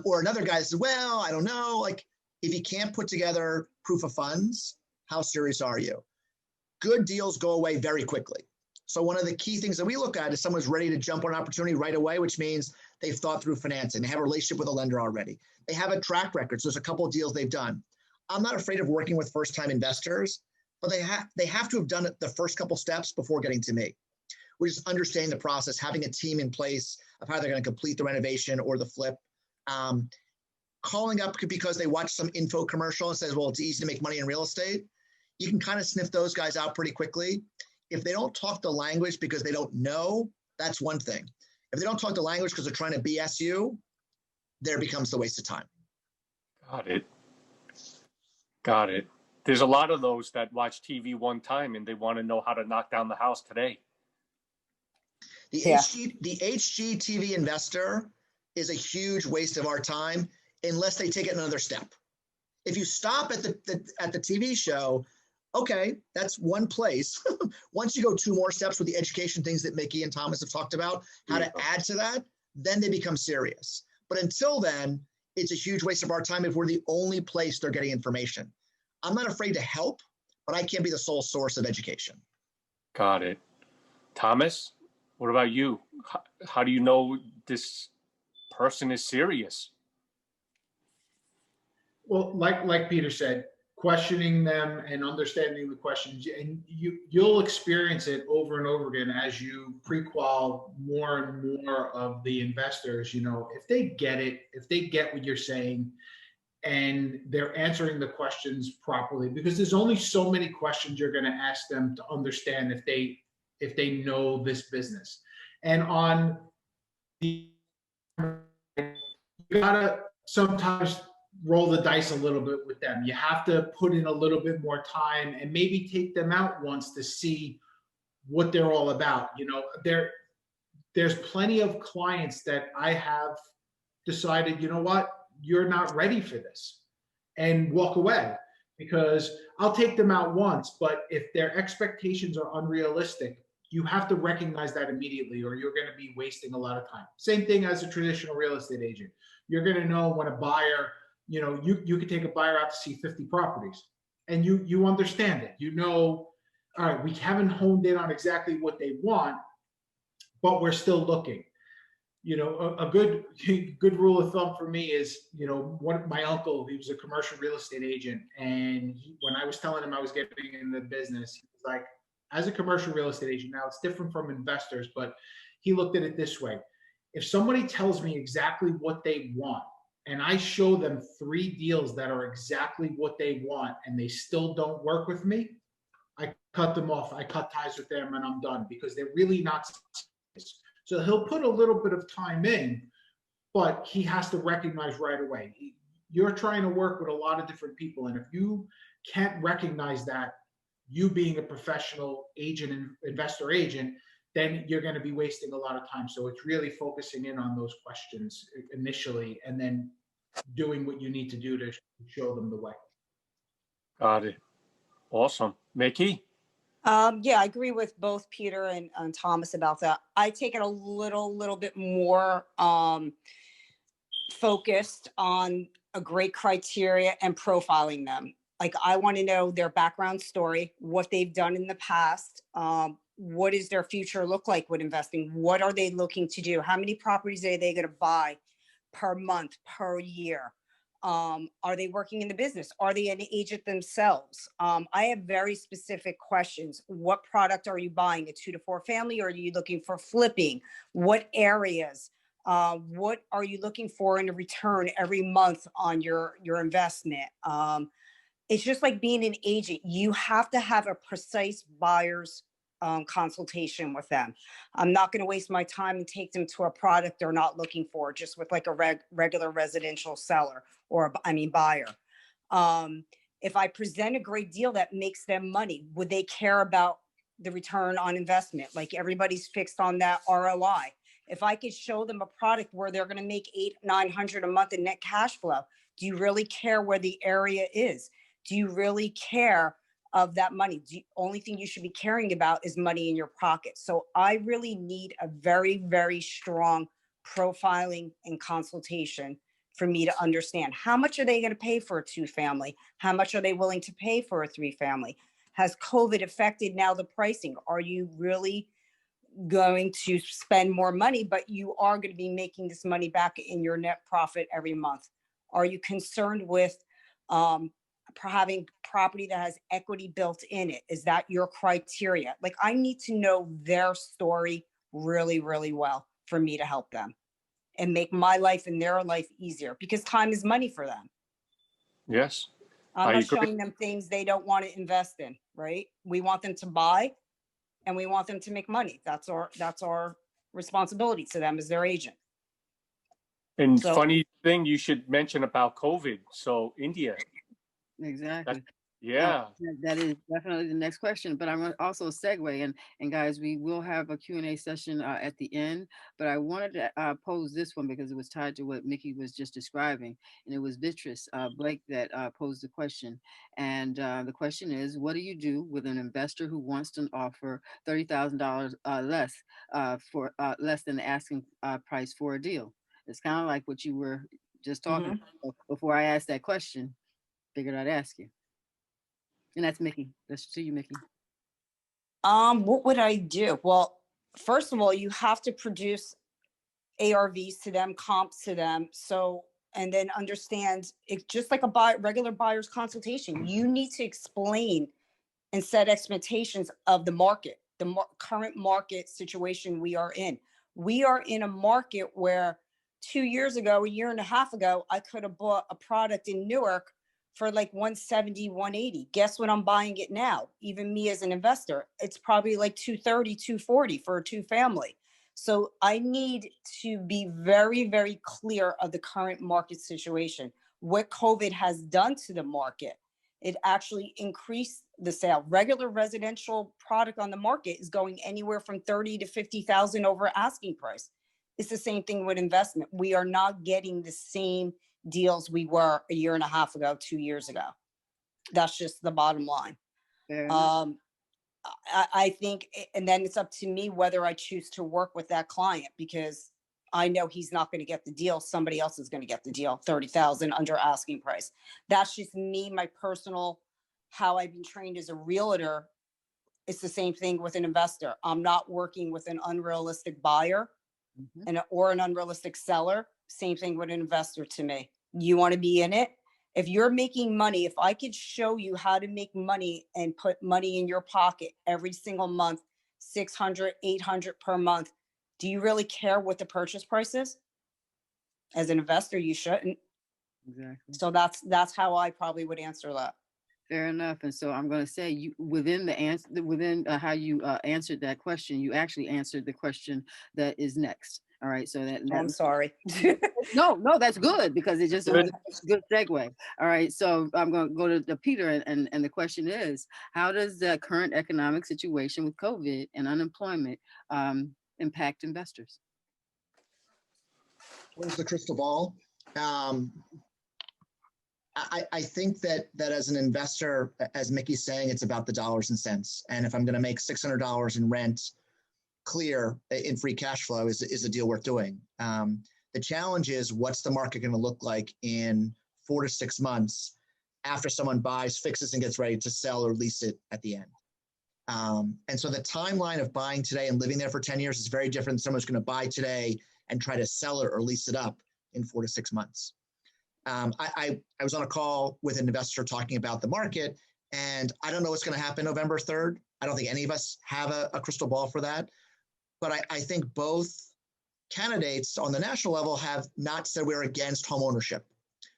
Or another guy says, well, I don't know. Like if you can't put together proof of funds, how serious are you? Good deals go away very quickly. So one of the key things that we look at is someone's ready to jump on an opportunity right away, which means they've thought through financing. They have a relationship with a lender already. They have a track record. So there's a couple of deals they've done. I'm not afraid of working with first-time investors, but they have to have done it the first couple steps before getting to me. We're just understanding the process, having a team in place of how they're going to complete the renovation or the flip. Calling up because they watch some info commercial and says, well, it's easy to make money in real estate. You can kind of sniff those guys out pretty quickly. If they don't talk the language because they don't know, that's one thing. If they don't talk the language because they're trying to BS you, there becomes the waste of time. Got it. There's a lot of those that watch TV one time and they want to know how to knock down the house today. The HGTV investor is a huge waste of our time. unless they take it another step. If you stop at the TV show, okay, that's one place. Once you go 2 more steps with the education things that Mickey and Thomas have talked about, how to add to that, then they become serious. But until then, it's a huge waste of our time if we're the only place they're getting information. I'm not afraid to help, but I can't be the sole source of education. Got it. Thomas, what about you? How do you know this person is serious? Well, like Peter said, questioning them and understanding the questions, and you'll experience it over and over again as you pre-qual more and more of the investors. You know, if they get it, if they get what you're saying, and they're answering the questions properly, because there's only so many questions you're going to ask them to understand if they know this business. And on the, you gotta sometimes roll the dice a little bit with them. You have to put in a little bit more time and maybe take them out once to see what they're all about. You know, there's plenty of clients that I have decided, you know what, you're not ready for this, and walk away, because I'll take them out once, but if their expectations are unrealistic, you have to recognize that immediately, or you're going to be wasting a lot of time. Same thing as a traditional real estate agent. You're going to know when a buyer, you know, you could take a buyer out to see 50 properties, and you understand it. You know, all right, we haven't honed in on exactly what they want, but we're still looking. You know, a good rule of thumb for me is, you know, my uncle, he was a commercial real estate agent, and when I was telling him I was getting in the business, he was like, as a commercial real estate agent, now it's different from investors, but he looked at it this way: if somebody tells me exactly what they want, and I show them 3 deals that are exactly what they want, and they still don't work with me, I cut them off. I cut ties with them, and I'm done, because they're really not serious. So he'll put a little bit of time in, but he has to recognize right away. You're trying to work with a lot of different people, and if you can't recognize that, you being a professional agent and investor agent, then you're going to be wasting a lot of time. So it's really focusing in on those questions initially, and then doing what you need to do to show them the way. Got it. Awesome. Mickey? Yeah, I agree with both Peter and Thomas about that. I take it a little bit more focused on a great criteria and profiling them. Like, I want to know their background story, what they've done in the past, what does their future look like with investing? What are they looking to do? How many properties are they going to buy per month, per year? Are they working in the business? Are they an agent themselves? I have very specific questions. What product are you buying? A 2 to 4 family, or are you looking for flipping? What areas? What are you looking for in a return every month on your investment? It's just like being an agent. You have to have a precise buyer's consultation with them. I'm not going to waste my time and take them to a product they're not looking for, just with like a regular residential seller or buyer. If I present a great deal that makes them money, would they care about the return on investment? Like, everybody's fixed on that ROI. If I could show them a product where they're going to make $800-900 a month in net cash flow, do you really care where the area is? Do you really care of that money? The only thing you should be caring about is money in your pocket. So I really need a very, very strong profiling and consultation for me to understand how much are they going to pay for a 2-family? How much are they willing to pay for a 3-family? Has COVID affected now the pricing? Are you really going to spend more money, but you are going to be making this money back in your net profit every month? Are you concerned with having property that has equity built in it? Is that your criteria? Like, I need to know their story really, really well for me to help them and make my life and their life easier, because time is money for them. Yes. I'm I not agree. showing them things they don't want to invest in, right? We want them to buy, and we want them to make money. That's our responsibility to them as their agent. And So- funny thing you should mention about COVID. So India, Exactly. Yeah. That is definitely the next question, but I'm gonna also segue and guys, we will have a Q&A session at the end, but I wanted to pose this one because it was tied to what Mickey was just describing, and it was Beatrice Blake that posed the question, and the question is, what do you do with an investor who wants to offer $30,000 less for less than the asking price for a deal? It's kind of like what you were just talking about. Before I asked that question, figured I'd ask you. And that's Mickey. That's to you, Mickey. What would I do? Well, first of all, you have to produce ARVs to them, comps to them. So, and then understand it's just like a regular buyer's consultation. You need to explain and set expectations of the market, the current market situation we are in. We are in a market where 2 years ago, a year and a half ago, I could have bought a product in Newark for like 170, 180. Guess what I'm buying it now? Even me as an investor, it's probably like 230, 240 for a two family. So I need to be very, very clear of the current market situation, what COVID has done to the market. It actually increased the sale. Regular residential product on the market is going anywhere from 30 to 50,000 over asking price. It's the same thing with investment. We are not getting the same deals we were a year and a half ago, 2 years ago. That's just the bottom line. I think, and then it's up to me whether I choose to work with that client, because I know he's not going to get the deal. Somebody else is going to get the deal, 30,000 under asking price. That's just me, my personal, how I've been trained as a realtor. It's the same thing with an investor. I'm not working with an unrealistic buyer or an unrealistic seller. Same thing with an investor to me. You want to be in it. If you're making money, if I could show you how to make money and put money in your pocket every single month, 600, 800 per month, do you really care what the purchase price is? As an investor, you shouldn't. Exactly. So that's how I probably would answer that. Fair enough. And so I'm going to say, you within the answer, within how you answered that question, you actually answered the question that is next. All right. So that I'm sorry. no, that's good, because it just was a good segue. All right. So I'm going to go to Peter, and the question is, how does the current economic situation with COVID and unemployment impact investors? Where's the crystal ball? I think that as an investor, as Mickey's saying, it's about the dollars and cents. And if I'm going to make $600 in rent clear in free cash flow, is a deal worth doing. The challenge is, what's the market going to look like in 4 to 6 months after someone buys, fixes, and gets ready to sell or lease it at the end? And so the timeline of buying today and living there for 10 years is very different than someone's going to buy today and try to sell it or lease it up in 4 to 6 months. I was on a call with an investor talking about the market, and I don't know what's going to happen November 3rd. I don't think any of us have a crystal ball for that. But I think both candidates on the national level have not said we're against home ownership.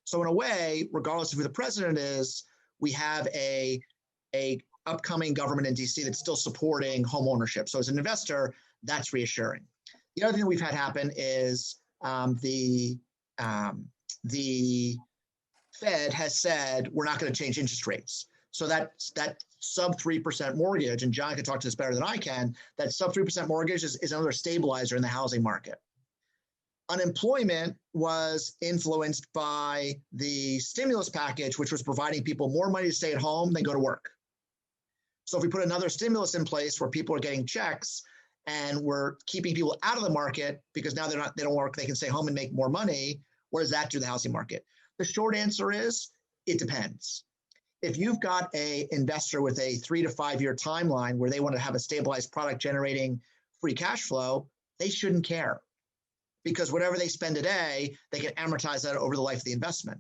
So in a way, regardless of who the president is, we have a upcoming government in DC that's still supporting home ownership. So as an investor, that's reassuring. The other thing we've had happen is the Fed has said we're not going to change interest rates. So that sub 3% mortgage, and John can talk to this better than I can, that sub 3% mortgage is another stabilizer in the housing market. Unemployment was influenced by the stimulus package, which was providing people more money to stay at home than go to work. So if we put another stimulus in place where people are getting checks and we're keeping people out of the market because now they don't work, they can stay home and make more money, what does that do to the housing market? The short answer is, it depends. If you've got an investor with a 3 to 5 year timeline where they want to have a stabilized product generating free cash flow, they shouldn't care, because whatever they spend today, they can amortize that over the life of the investment.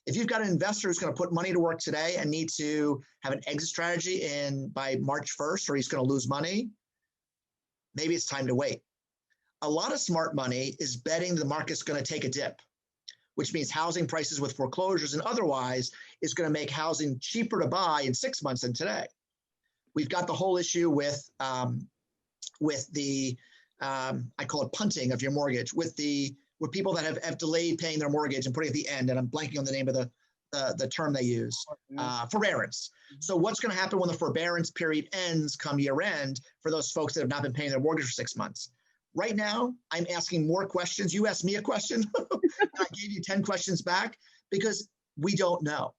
If you've got an investor who's going to put money to work today and need to have an exit strategy by March 1st, or he's going to lose money, maybe it's time to wait. A lot of smart money is betting the market's going to take a dip, which means housing prices with foreclosures and otherwise is going to make housing cheaper to buy in 6 months than today. We've got the whole issue with the I call it punting of your mortgage, with people that have delayed paying their mortgage and putting it at the end, and I'm blanking on the name of the the term they use, forbearance. So what's going to happen when the forbearance period ends come year end for those folks that have not been paying their mortgage for 6 months? Right now, I'm asking more questions. You asked me a question, I gave you 10 questions back because we don't know.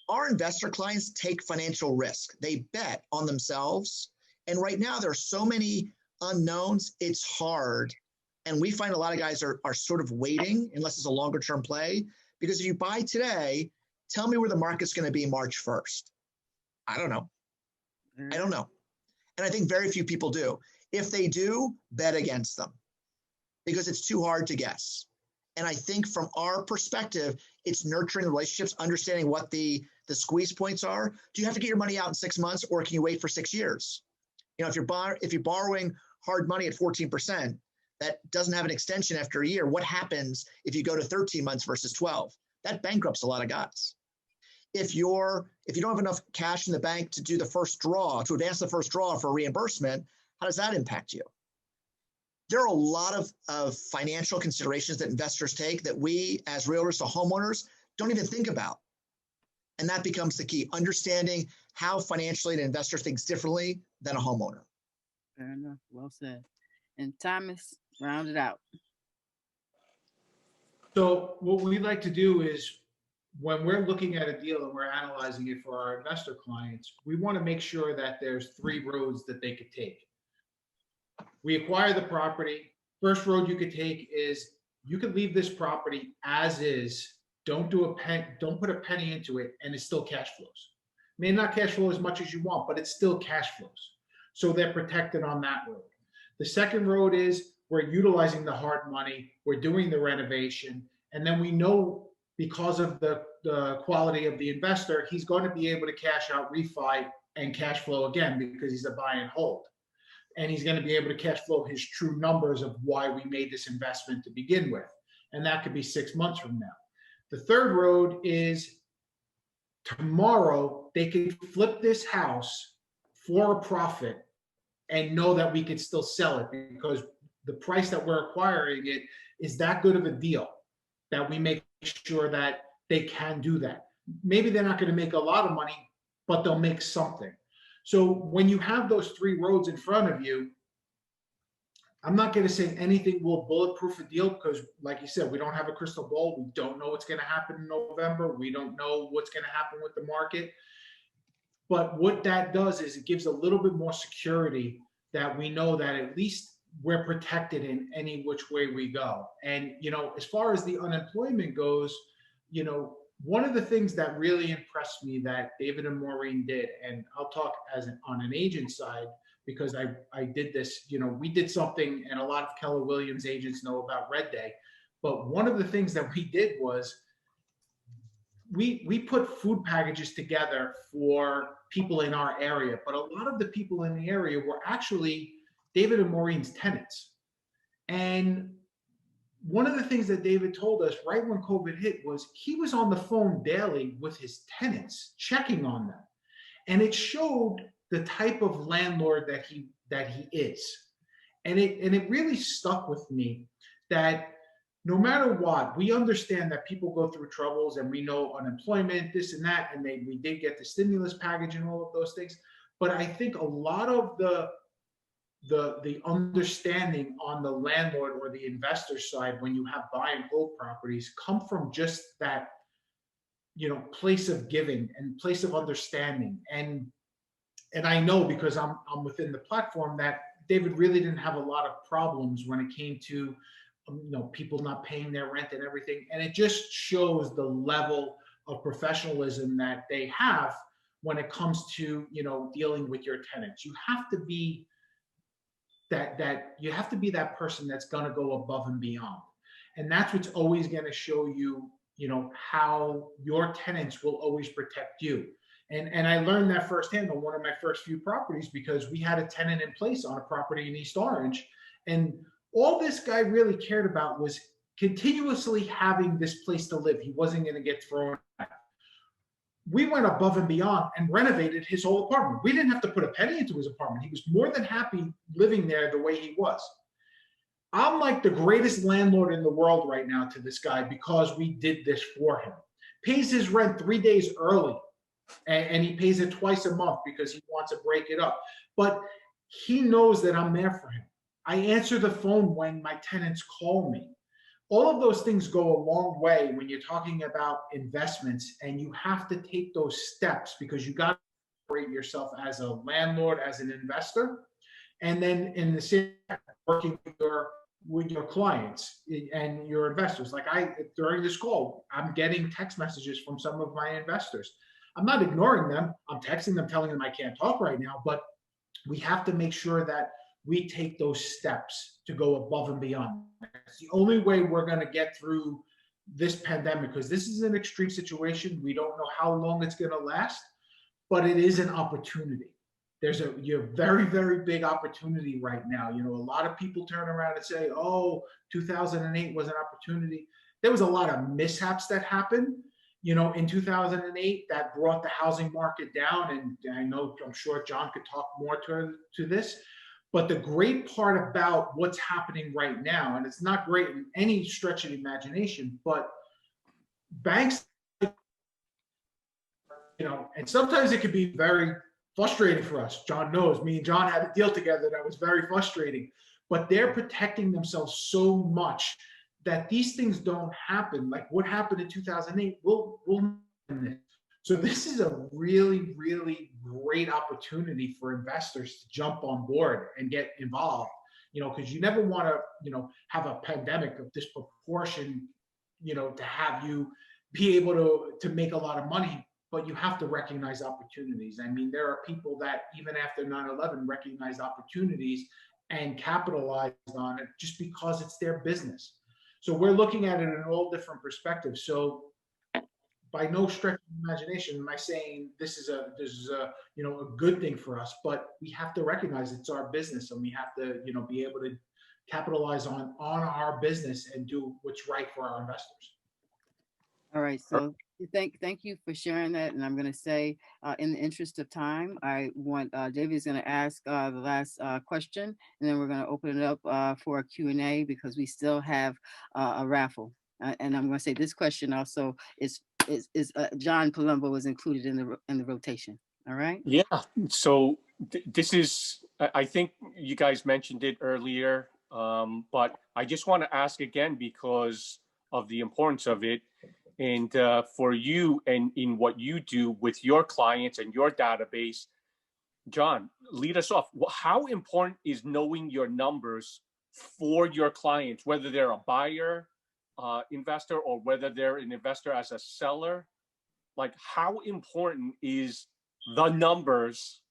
Our investor clients take financial risk. They bet on themselves. And right now, there are so many unknowns, it's hard. And we find a lot of guys are sort of waiting unless it's a longer term play. Because if you buy today, tell me where the market's going to be March 1st. I don't know. I don't know. And I think very few people do. If they do, bet against them because it's too hard to guess. And I think from our perspective, it's nurturing the relationships, understanding what the squeeze points are. Do you have to get your money out in 6 months or can you wait for 6 years? You know, if you're borrowing hard money at 14%, that doesn't have an extension after a year, what happens if you go to 13 months versus 12? That bankrupts a lot of guys. If you don't have enough cash in the bank to do the first draw, to advance the first draw for reimbursement, how does that impact you? There are a lot of financial considerations that investors take that we as realtors to homeowners don't even think about. And that becomes the key, understanding how financially an investor thinks differently than a homeowner. Fair enough. Well said. And Thomas, round it out. So what we like to do is when we're looking at a deal and we're analyzing it for our investor clients, we want to make sure that there's 3 roads that they could take. We acquire the property. First road you could take is you could leave this property as is. Don't put a penny into it, and it still cash flows. May not cash flow as much as you want, but it still cash flows. So they're protected on that road. The second road is we're utilizing the hard money, we're doing the renovation, and then we know because of the quality of the investor, he's going to be able to cash out, refi, and cash flow again because he's a buy and hold. And he's going to be able to cash flow his true numbers of why we made this investment to begin with. And that could be 6 months from now. The third road is tomorrow they can flip this house for a profit and know that we could still sell it because the price that we're acquiring it is that good of a deal that we make sure that they can do that. Maybe they're not going to make a lot of money, but they'll make something. So when you have those 3 roads in front of you, I'm not going to say anything will bulletproof a deal because, like you said, we don't have a crystal ball. We don't know what's going to happen in November. We don't know what's going to happen with the market. But what that does is it gives a little bit more security that we know that at least we're protected in any which way we go. And, you know, as far as the unemployment goes, you know, one of the things that really impressed me that David and Maureen did, and I'll talk on an agent side, because I did this, you know, we did something, and a lot of Keller Williams agents know about Red Day. But one of the things that we did was we put food packages together for people in our area. But a lot of the people in the area were actually David and Maureen's tenants. And one of the things that David told us right when COVID hit was he was on the phone daily with his tenants, checking on them. And it showed the type of landlord that he is. And it really stuck with me that no matter what, we understand that people go through troubles and we know unemployment, this and that, and we did get the stimulus package and all of those things. But I think a lot of the understanding on the landlord or the investor side when you have buy and hold properties come from just that, you know, place of giving and place of understanding. And I know because I'm within the platform that David really didn't have a lot of problems when it came to, you know, people not paying their rent and everything. And it just shows the level of professionalism that they have when it comes to, you know, dealing with your tenants. You have to be you have to be that person that's going to go above and beyond. And that's what's always going to show you, you know, how your tenants will always protect you. And I learned that firsthand on one of my first few properties because we had a tenant in place on a property in East Orange. And all this guy really cared about was continuously having this place to live. He wasn't going to get thrown out. We went above and beyond and renovated his whole apartment. We didn't have to put a penny into his apartment. He was more than happy living there the way he was. I'm like the greatest landlord in the world right now to this guy because we did this for him. pays his rent 3 days early, and he pays it twice a month because he wants to break it up. But he knows that I'm there for him. I answer the phone when my tenants call me. All of those things go a long way when you're talking about investments, and you have to take those steps because you got to operate yourself as a landlord, as an investor, and then in the same working with your clients and your investors. Like during this call, I'm getting text messages from some of my investors. I'm not ignoring them. I'm texting them, telling them I can't talk right now, but we have to make sure that we take those steps to go above and beyond. It's the only way we're going to get through this pandemic, because this is an extreme situation. We don't know how long it's going to last, but it is an opportunity. There's a very, very big opportunity right now. You know, a lot of people turn around and say, oh, 2008 was an opportunity. There was a lot of mishaps that happened, you know, in 2008 that brought the housing market down. And I'm sure John could talk more to this. But the great part about what's happening right now, and it's not great in any stretch of the imagination, but banks, you know, and sometimes it could be very frustrating for us. John knows, me and John had a deal together that was very frustrating, but they're protecting themselves so much that these things don't happen. Like what happened in 2008, we'll so this is a really, really great opportunity for investors to jump on board and get involved, you know, because you never want to, you know, have a pandemic of this proportion, you know, to have you be able to make a lot of money, but you have to recognize opportunities. I mean, there are people that even after 9/11 recognized opportunities and capitalized on it just because it's their business. So we're looking at it in all different perspectives. So by no stretch of imagination am I saying this is a you know, a good thing for us, but we have to recognize it's our business, and we have to, you know, be able to capitalize on our business and do what's right for our investors. All right, so thank you for sharing that. And I'm going to say, in the interest of time, I want David is going to ask the last question, and then we're going to open it up for a Q&A because we still have a raffle. And I'm going to say this question also is John Palumbo was included in the rotation. All right. Yeah. So this is, I think you guys mentioned it earlier, but I just want to ask again because of the importance of it. And for you and in what you do with your clients and your database, John, lead us off. How important is knowing your numbers for your clients, whether they're a buyer, investor, or whether they're an investor as a seller? Like, how important is the numbers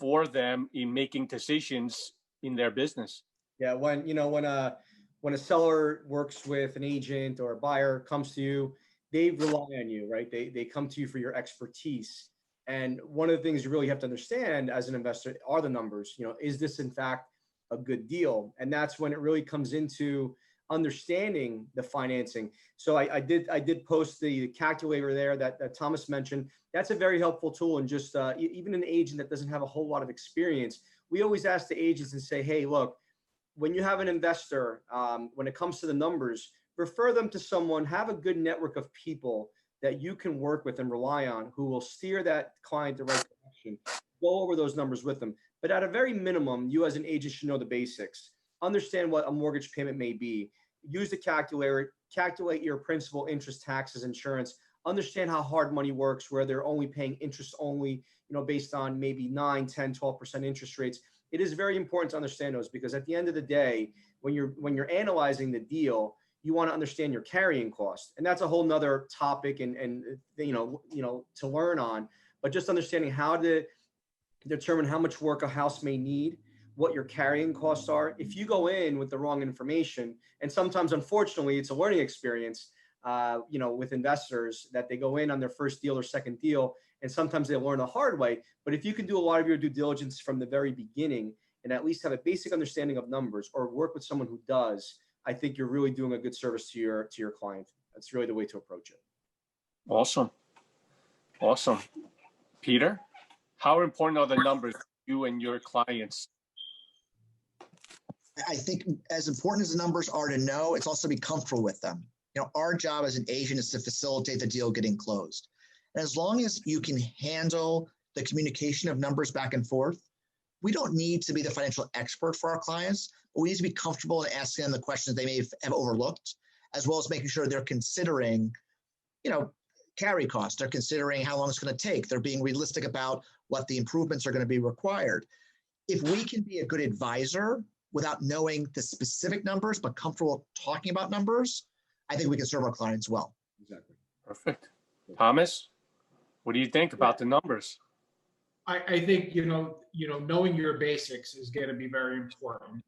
for them in making decisions in their business? Yeah, when a seller works with an agent or a buyer comes to you, they rely on you, right? They come to you for your expertise. And one of the things you really have to understand as an investor are the numbers. You know, is this in fact a good deal? And that's when it really comes into understanding the financing. So I did post the calculator there that Thomas mentioned. That's a very helpful tool. And just even an agent that doesn't have a whole lot of experience, we always ask the agents and say, hey, look, when you have an investor, when it comes to the numbers, refer them to someone, have a good network of people that you can work with and rely on who will steer that client the right direction. Go over those numbers with them. But at a very minimum, you as an agent should know the basics. Understand what a mortgage payment may be. Use the calculator, calculate your principal, interest, taxes, insurance. Understand how hard money works, where they're only paying interest only, you know, based on maybe 9, 10, 12% interest rates. It is very important to understand those because at the end of the day, when you're analyzing the deal, you want to understand your carrying cost. And that's a whole nother topic and you know, to learn on, but just understanding how to determine how much work a house may need, what your carrying costs are. If you go in with the wrong information, and sometimes, unfortunately, it's a learning experience, you know, with investors that they go in on their first deal or second deal, and sometimes they learn the hard way. But if you can do a lot of your due diligence from the very beginning and at least have a basic understanding of numbers or work with someone who does, I think you're really doing a good service to your client. That's really the way to approach it. Awesome. Awesome. Peter, how important are the numbers to you and your clients? I think as important as the numbers are to know, it's also be comfortable with them. Our job as an agent is to facilitate the deal getting closed. And as long as you can handle the communication of numbers back and forth, we don't need to be the financial expert for our clients, but we need to be comfortable in asking them the questions they may have overlooked, as well as making sure they're considering, carry costs. They're considering how long it's going to take. They're being realistic about what the improvements are going to be required. If we can be a good advisor without knowing the specific numbers, but comfortable talking about numbers, I think we can serve our clients well. Exactly. Perfect. Thomas, what do you think about the numbers? I think, knowing your basics is going to be very important,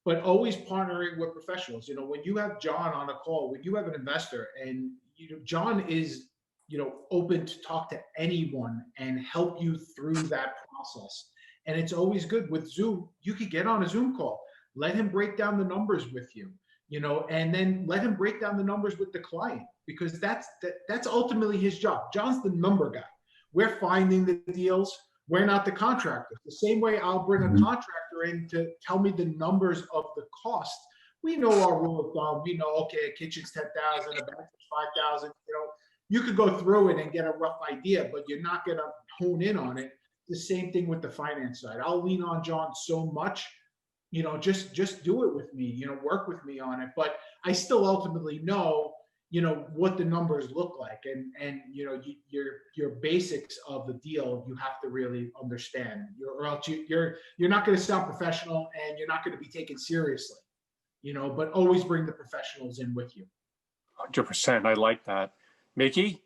but always partnering with professionals. When you have John on a call, when you have an investor and, John is, open to talk to anyone and help you through that process. And it's always good with Zoom. You could get on a Zoom call, let him break down the numbers with you, and then let him break down the numbers with the client, because that's ultimately his job. John's the number guy. We're finding the deals. We're not the contractors. The same way I'll bring a contractor in to tell me the numbers of the cost. We know our rule of thumb. We know, okay, a kitchen's 10,000, a bathroom's 5,000. You could go through it and get a rough idea, but you're not going to hone in on it. The same thing with the finance side. I'll lean on John so much, just do it with me, work with me on it. But I still ultimately know, what the numbers look like, and your basics of the deal, you have to really understand, or else you're not going to sound professional and you're not going to be taken seriously, but always bring the professionals in with you. 100%. I like that. Mickey?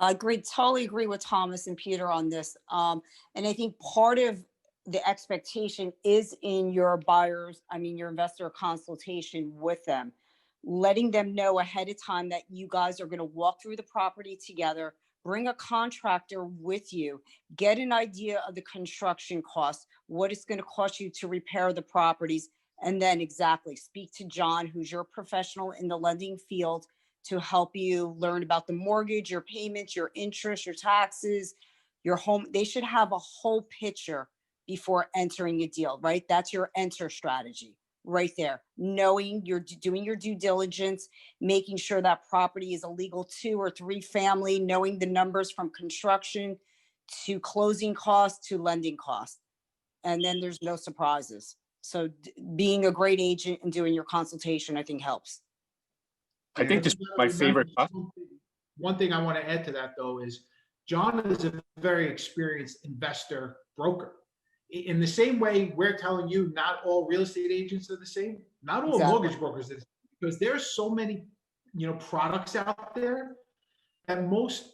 I totally agree with Thomas and Peter on this. And I think part of the expectation is in your your investor consultation with them, letting them know ahead of time that you guys are going to walk through the property together, bring a contractor with you, get an idea of the construction costs, what it's going to cost you to repair the properties, and then speak to John, who's your professional in the lending field, to help you learn about the mortgage, your payments, your interest, your taxes, your home. They should have a whole picture before entering a deal, right? That's your enter strategy right there. Knowing you're doing your due diligence, making sure that property is a legal 2 or 3 family, knowing the numbers from construction to closing costs to lending costs. And then there's no surprises. So being a great agent and doing your consultation, I think helps. I think this is my favorite. One thing I want to add to that, though, is John is a very experienced investor broker. In the same way we're telling you not all real estate agents are the same, not all mortgage brokers are the same, because there's so many, products out there that most,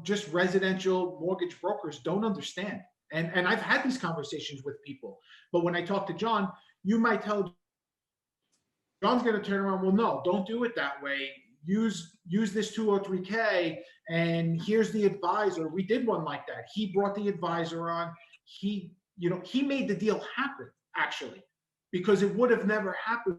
just residential mortgage brokers don't understand. And I've had these conversations with people, but when I talk to John, you might tell John's going to turn around. Well, no, don't do it that way. Use this 203K, and here's the advisor. We did one like that. He brought the advisor on. He made the deal happen, actually, because it would have never happened.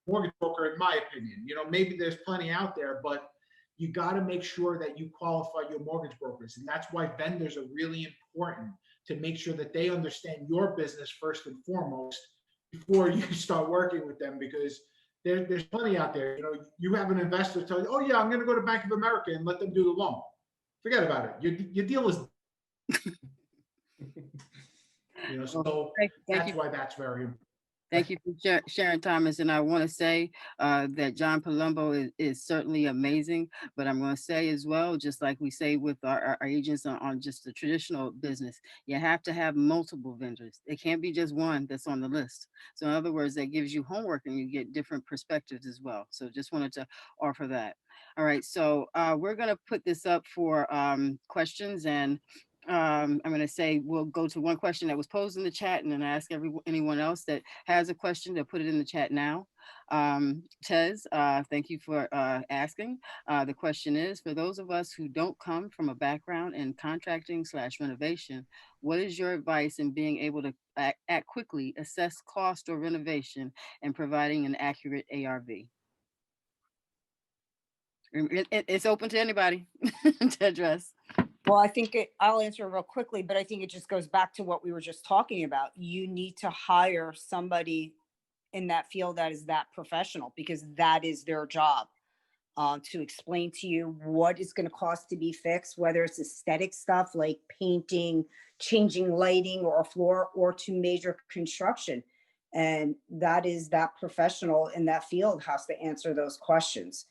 Mortgage broker, in my opinion, maybe there's plenty out there, but you got to make sure that you qualify your mortgage brokers. And that's why vendors are really important, to make sure that they understand your business first and foremost before you start working with them, because there's plenty out there. You have an investor tell you, oh yeah, I'm going to go to Bank of America and let them do the loan. Forget about it. Your deal is so that's why that's very important. Thank you for sharing, Thomas. And I want to say that John Palumbo is certainly amazing. But I'm going to say as well, just like we say with our agents on just the traditional business, you have to have multiple vendors. It can't be just one that's on the list. So in other words, that gives you homework and you get different perspectives as well. So just wanted to offer that. All right. So we're going to put this up for questions, and I'm going to say we'll go to one question that was posed in the chat, and then ask anyone else that has a question to put it in the chat now. Tez, thank you for asking. The question is, for those of us who don't come from a background in contracting/renovation, what is your advice in being able to act quickly, assess cost or renovation, and providing an accurate ARV? It's open to anybody to address. Well, I think I'll answer real quickly, but I think it just goes back to what we were just talking about. You need to hire somebody in that field that is that professional, because that is their job. To explain to you what it's going to cost to be fixed, whether it's aesthetic stuff like painting, changing lighting or a floor, or to major construction. And that is that professional in that field has to answer those questions.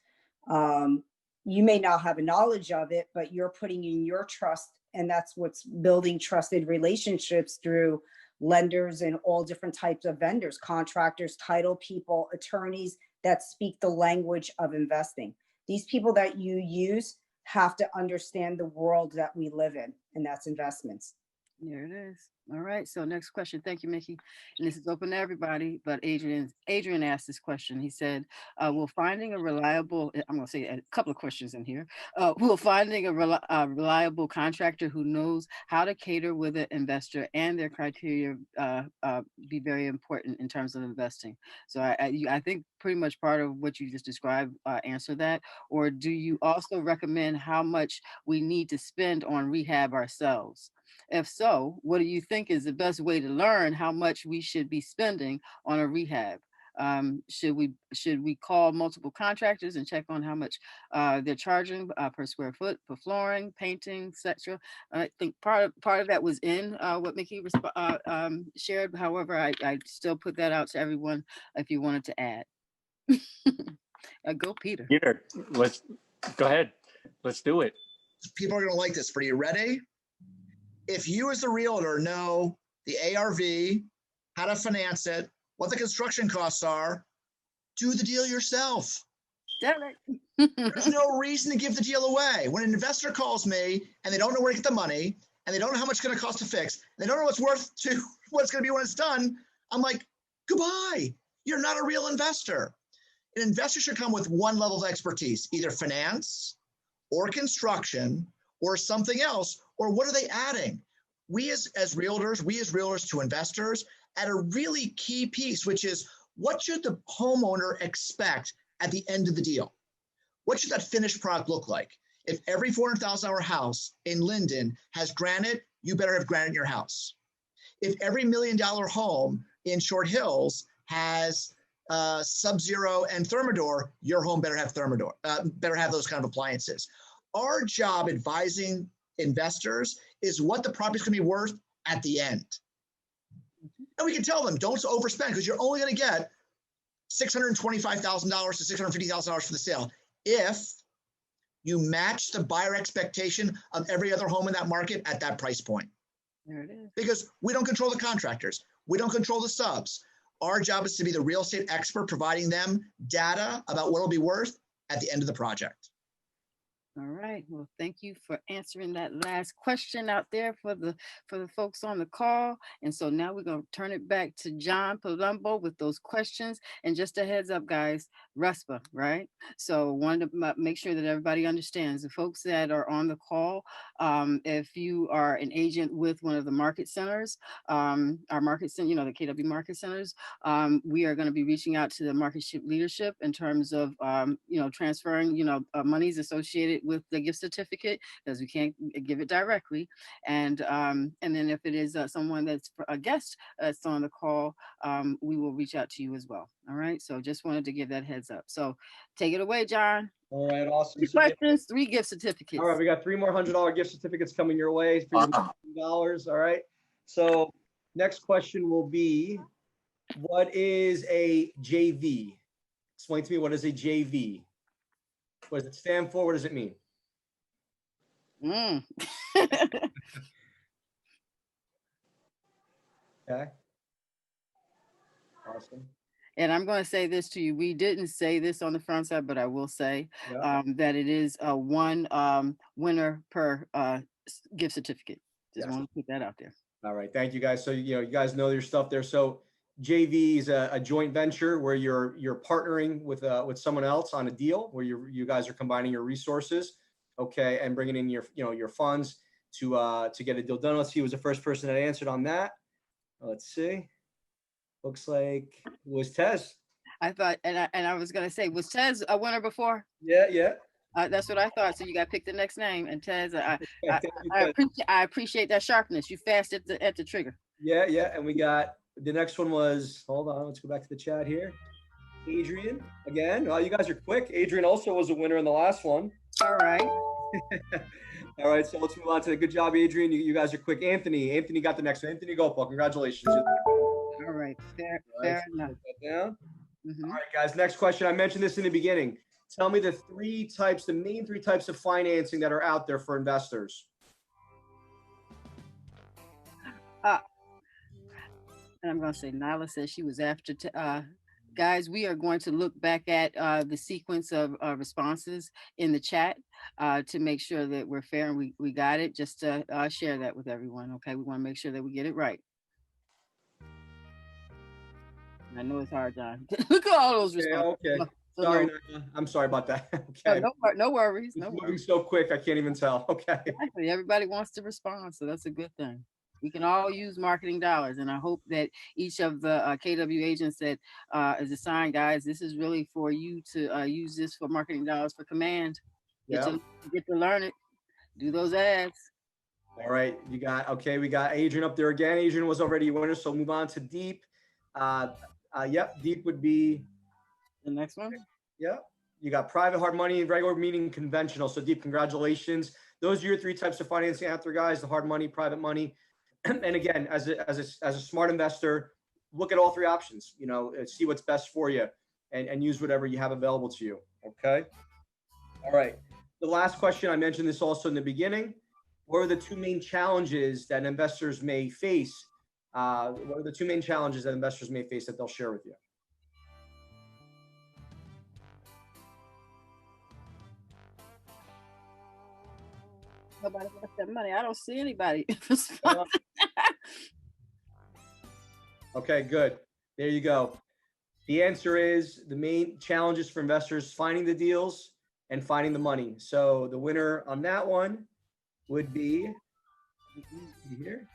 You may not have a knowledge of it, but you're putting in your trust, and that's what's building trusted relationships through lenders and all different types of vendors, contractors, title people, attorneys that speak the language of investing. These people that you use have to understand the world that we live in, and that's investments. There it is. All right. So next question. Thank you, Mickey. And this is open to everybody, but Adrian asked this question. He said, will finding a reliable, I'm going to say a couple of questions in here. Will finding a reliable contractor who knows how to cater with an investor and their criteria be very important in terms of investing? So I think pretty much part of what you just described answer that. Or do you also recommend how much we need to spend on rehab ourselves? If so, what do you think is the best way to learn how much we should be spending on a rehab? Should we call multiple contractors and check on how much they're charging per square foot for flooring, painting, etc.? I think part of that was in what Mickey shared. However, I still put that out to everyone if you wanted to add. Go, Peter. Peter, let's go ahead. Let's do it. People are going to like this. Are you ready? If you as a realtor know the ARV, how to finance it, what the construction costs are, do the deal yourself. There's no reason to give the deal away. When an investor calls me and they don't know where to get the money and they don't know how much it's going to cost to fix, they don't know what's going to be when it's done, I'm like, goodbye. You're not a real investor. An investor should come with one level of expertise, either finance or construction or something else, or what are they adding? We as realtors to investors add a really key piece, which is what should the homeowner expect at the end of the deal? What should that finished product look like? If every $400,000 house in Linden has granite, you better have granite in your house. If every $1 million home in Short Hills has Sub-Zero and Thermador, your home better have Thermador, better have those kind of appliances. Our job advising investors is what the property is going to be worth at the end. And we can tell them, don't overspend because you're only going to get $625,000 to $650,000 for the sale if you match the buyer expectation of every other home in that market at that price point. There it is. Because we don't control the contractors. We don't control the subs. Our job is to be the real estate expert, providing them data about what it'll be worth at the end of the project. All right. Well, thank you for answering that last question out there for the folks on the call. And so now we're going to turn it back to John Palumbo with those questions. And just a heads up, guys, RESPA, right? So wanted to make sure that everybody understands the folks that are on the call. If you are an agent with one of the market centers, our market center, the KW market centers, we are going to be reaching out to the market leadership in terms of, transferring, monies associated with the gift certificate, because we can't give it directly. And then if it is someone that's a guest that's on the call, we will reach out to you as well. All right. So just wanted to give that heads up. So take it away, John. All right, awesome. 3 questions, 3 gift certificates. All right, we got 3 more $100 gift certificates coming your way for your $100. All right. So next question will be, what is a JV? Explain to me, what is a JV? What does it stand for? What does it mean? Okay. Awesome. And I'm going to say this to you. We didn't say this on the front side, but I will say that it is one winner per gift certificate. Just want to put that out there. All right. Thank you, guys. So, you guys know your stuff there. So JV is a joint venture where you're partnering with someone else on a deal where you guys are combining your resources, okay, and bringing in your funds to get a deal done. Let's see who was the first person that answered on that. Let's see. Looks like it was Tez. I thought, and I was gonna say, was Tez a winner before? Yeah. That's what I thought. So you got to pick the next name. And Tez, I appreciate that sharpness. You fast at the trigger. Yeah. And we got The next one was, hold on, let's go back to the chat here. Adrian, again. Oh, you guys are quick. Adrian also was a winner in the last one. All right. All right, so let's move on to the good job, Adrian. You guys are quick. Anthony got the next one. Anthony Gopal, congratulations. All right. Fair enough. Put that down. Mhm. All right, guys, next question. I mentioned this in the beginning. Tell me the main three types of financing that are out there for investors. And I'm going to say Nyla said she was after. Guys, we are going to look back at the sequence of responses in the chat to make sure that we're fair and we got it. Just to share that with everyone. Okay, we want to make sure that we get it right. I know it's hard, John. Look at all those responses. Okay. So Sorry, no, Nyla. I'm sorry about that. Okay. no worries. It's No moving worries. so quick, I can't even tell. Okay. Exactly. Everybody wants to respond, so that's a good thing. We can all use marketing dollars, and I hope that each of the KW agents that is assigned, guys, this is really for you to use this for marketing dollars for command. Get to learn it. Do those ads. All right, we got Adrian up there again. Adrian was already a winner, so move on to Deep. Yep, Deep would be the next one. Yep, you got private, hard money, regular, meaning conventional. So Deep, congratulations. Those are your three types of financing out there, guys: the hard money, private money, and again, as a smart investor, look at all three options. You know, see what's best for you, and use whatever you have available to you. Okay. All right. The last question, I mentioned this also in the beginning. What are the two main challenges that investors may face? What are the two main challenges that investors may face that they'll share with you? Nobody wants that money. I don't see anybody. Okay, good. There you go. The answer is the main challenges for investors finding the deals and finding the money. So the winner on that one would be here.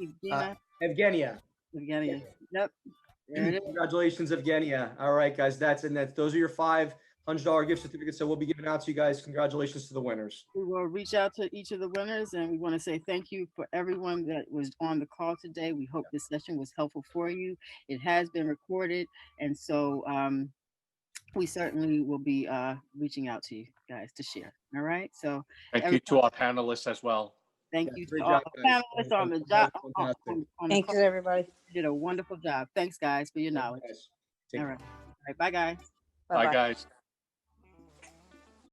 Evgenia. Evgenia. Yep. There it is. Congratulations, Evgenia. All right, guys. Those are your $500 gift certificates that we'll be giving out to you guys. Congratulations to the winners. We will reach out to each of the winners, and we want to say thank you for everyone that was on the call today. We hope this session was helpful for you. It has been recorded, and so we certainly will be reaching out to you guys to share. All right. So thank you to our panelists as well. Thank you to all the panelists on the job. Thanks, everybody. You did a wonderful job. Thanks, guys, for your knowledge. All right. Bye, guys. Bye, guys.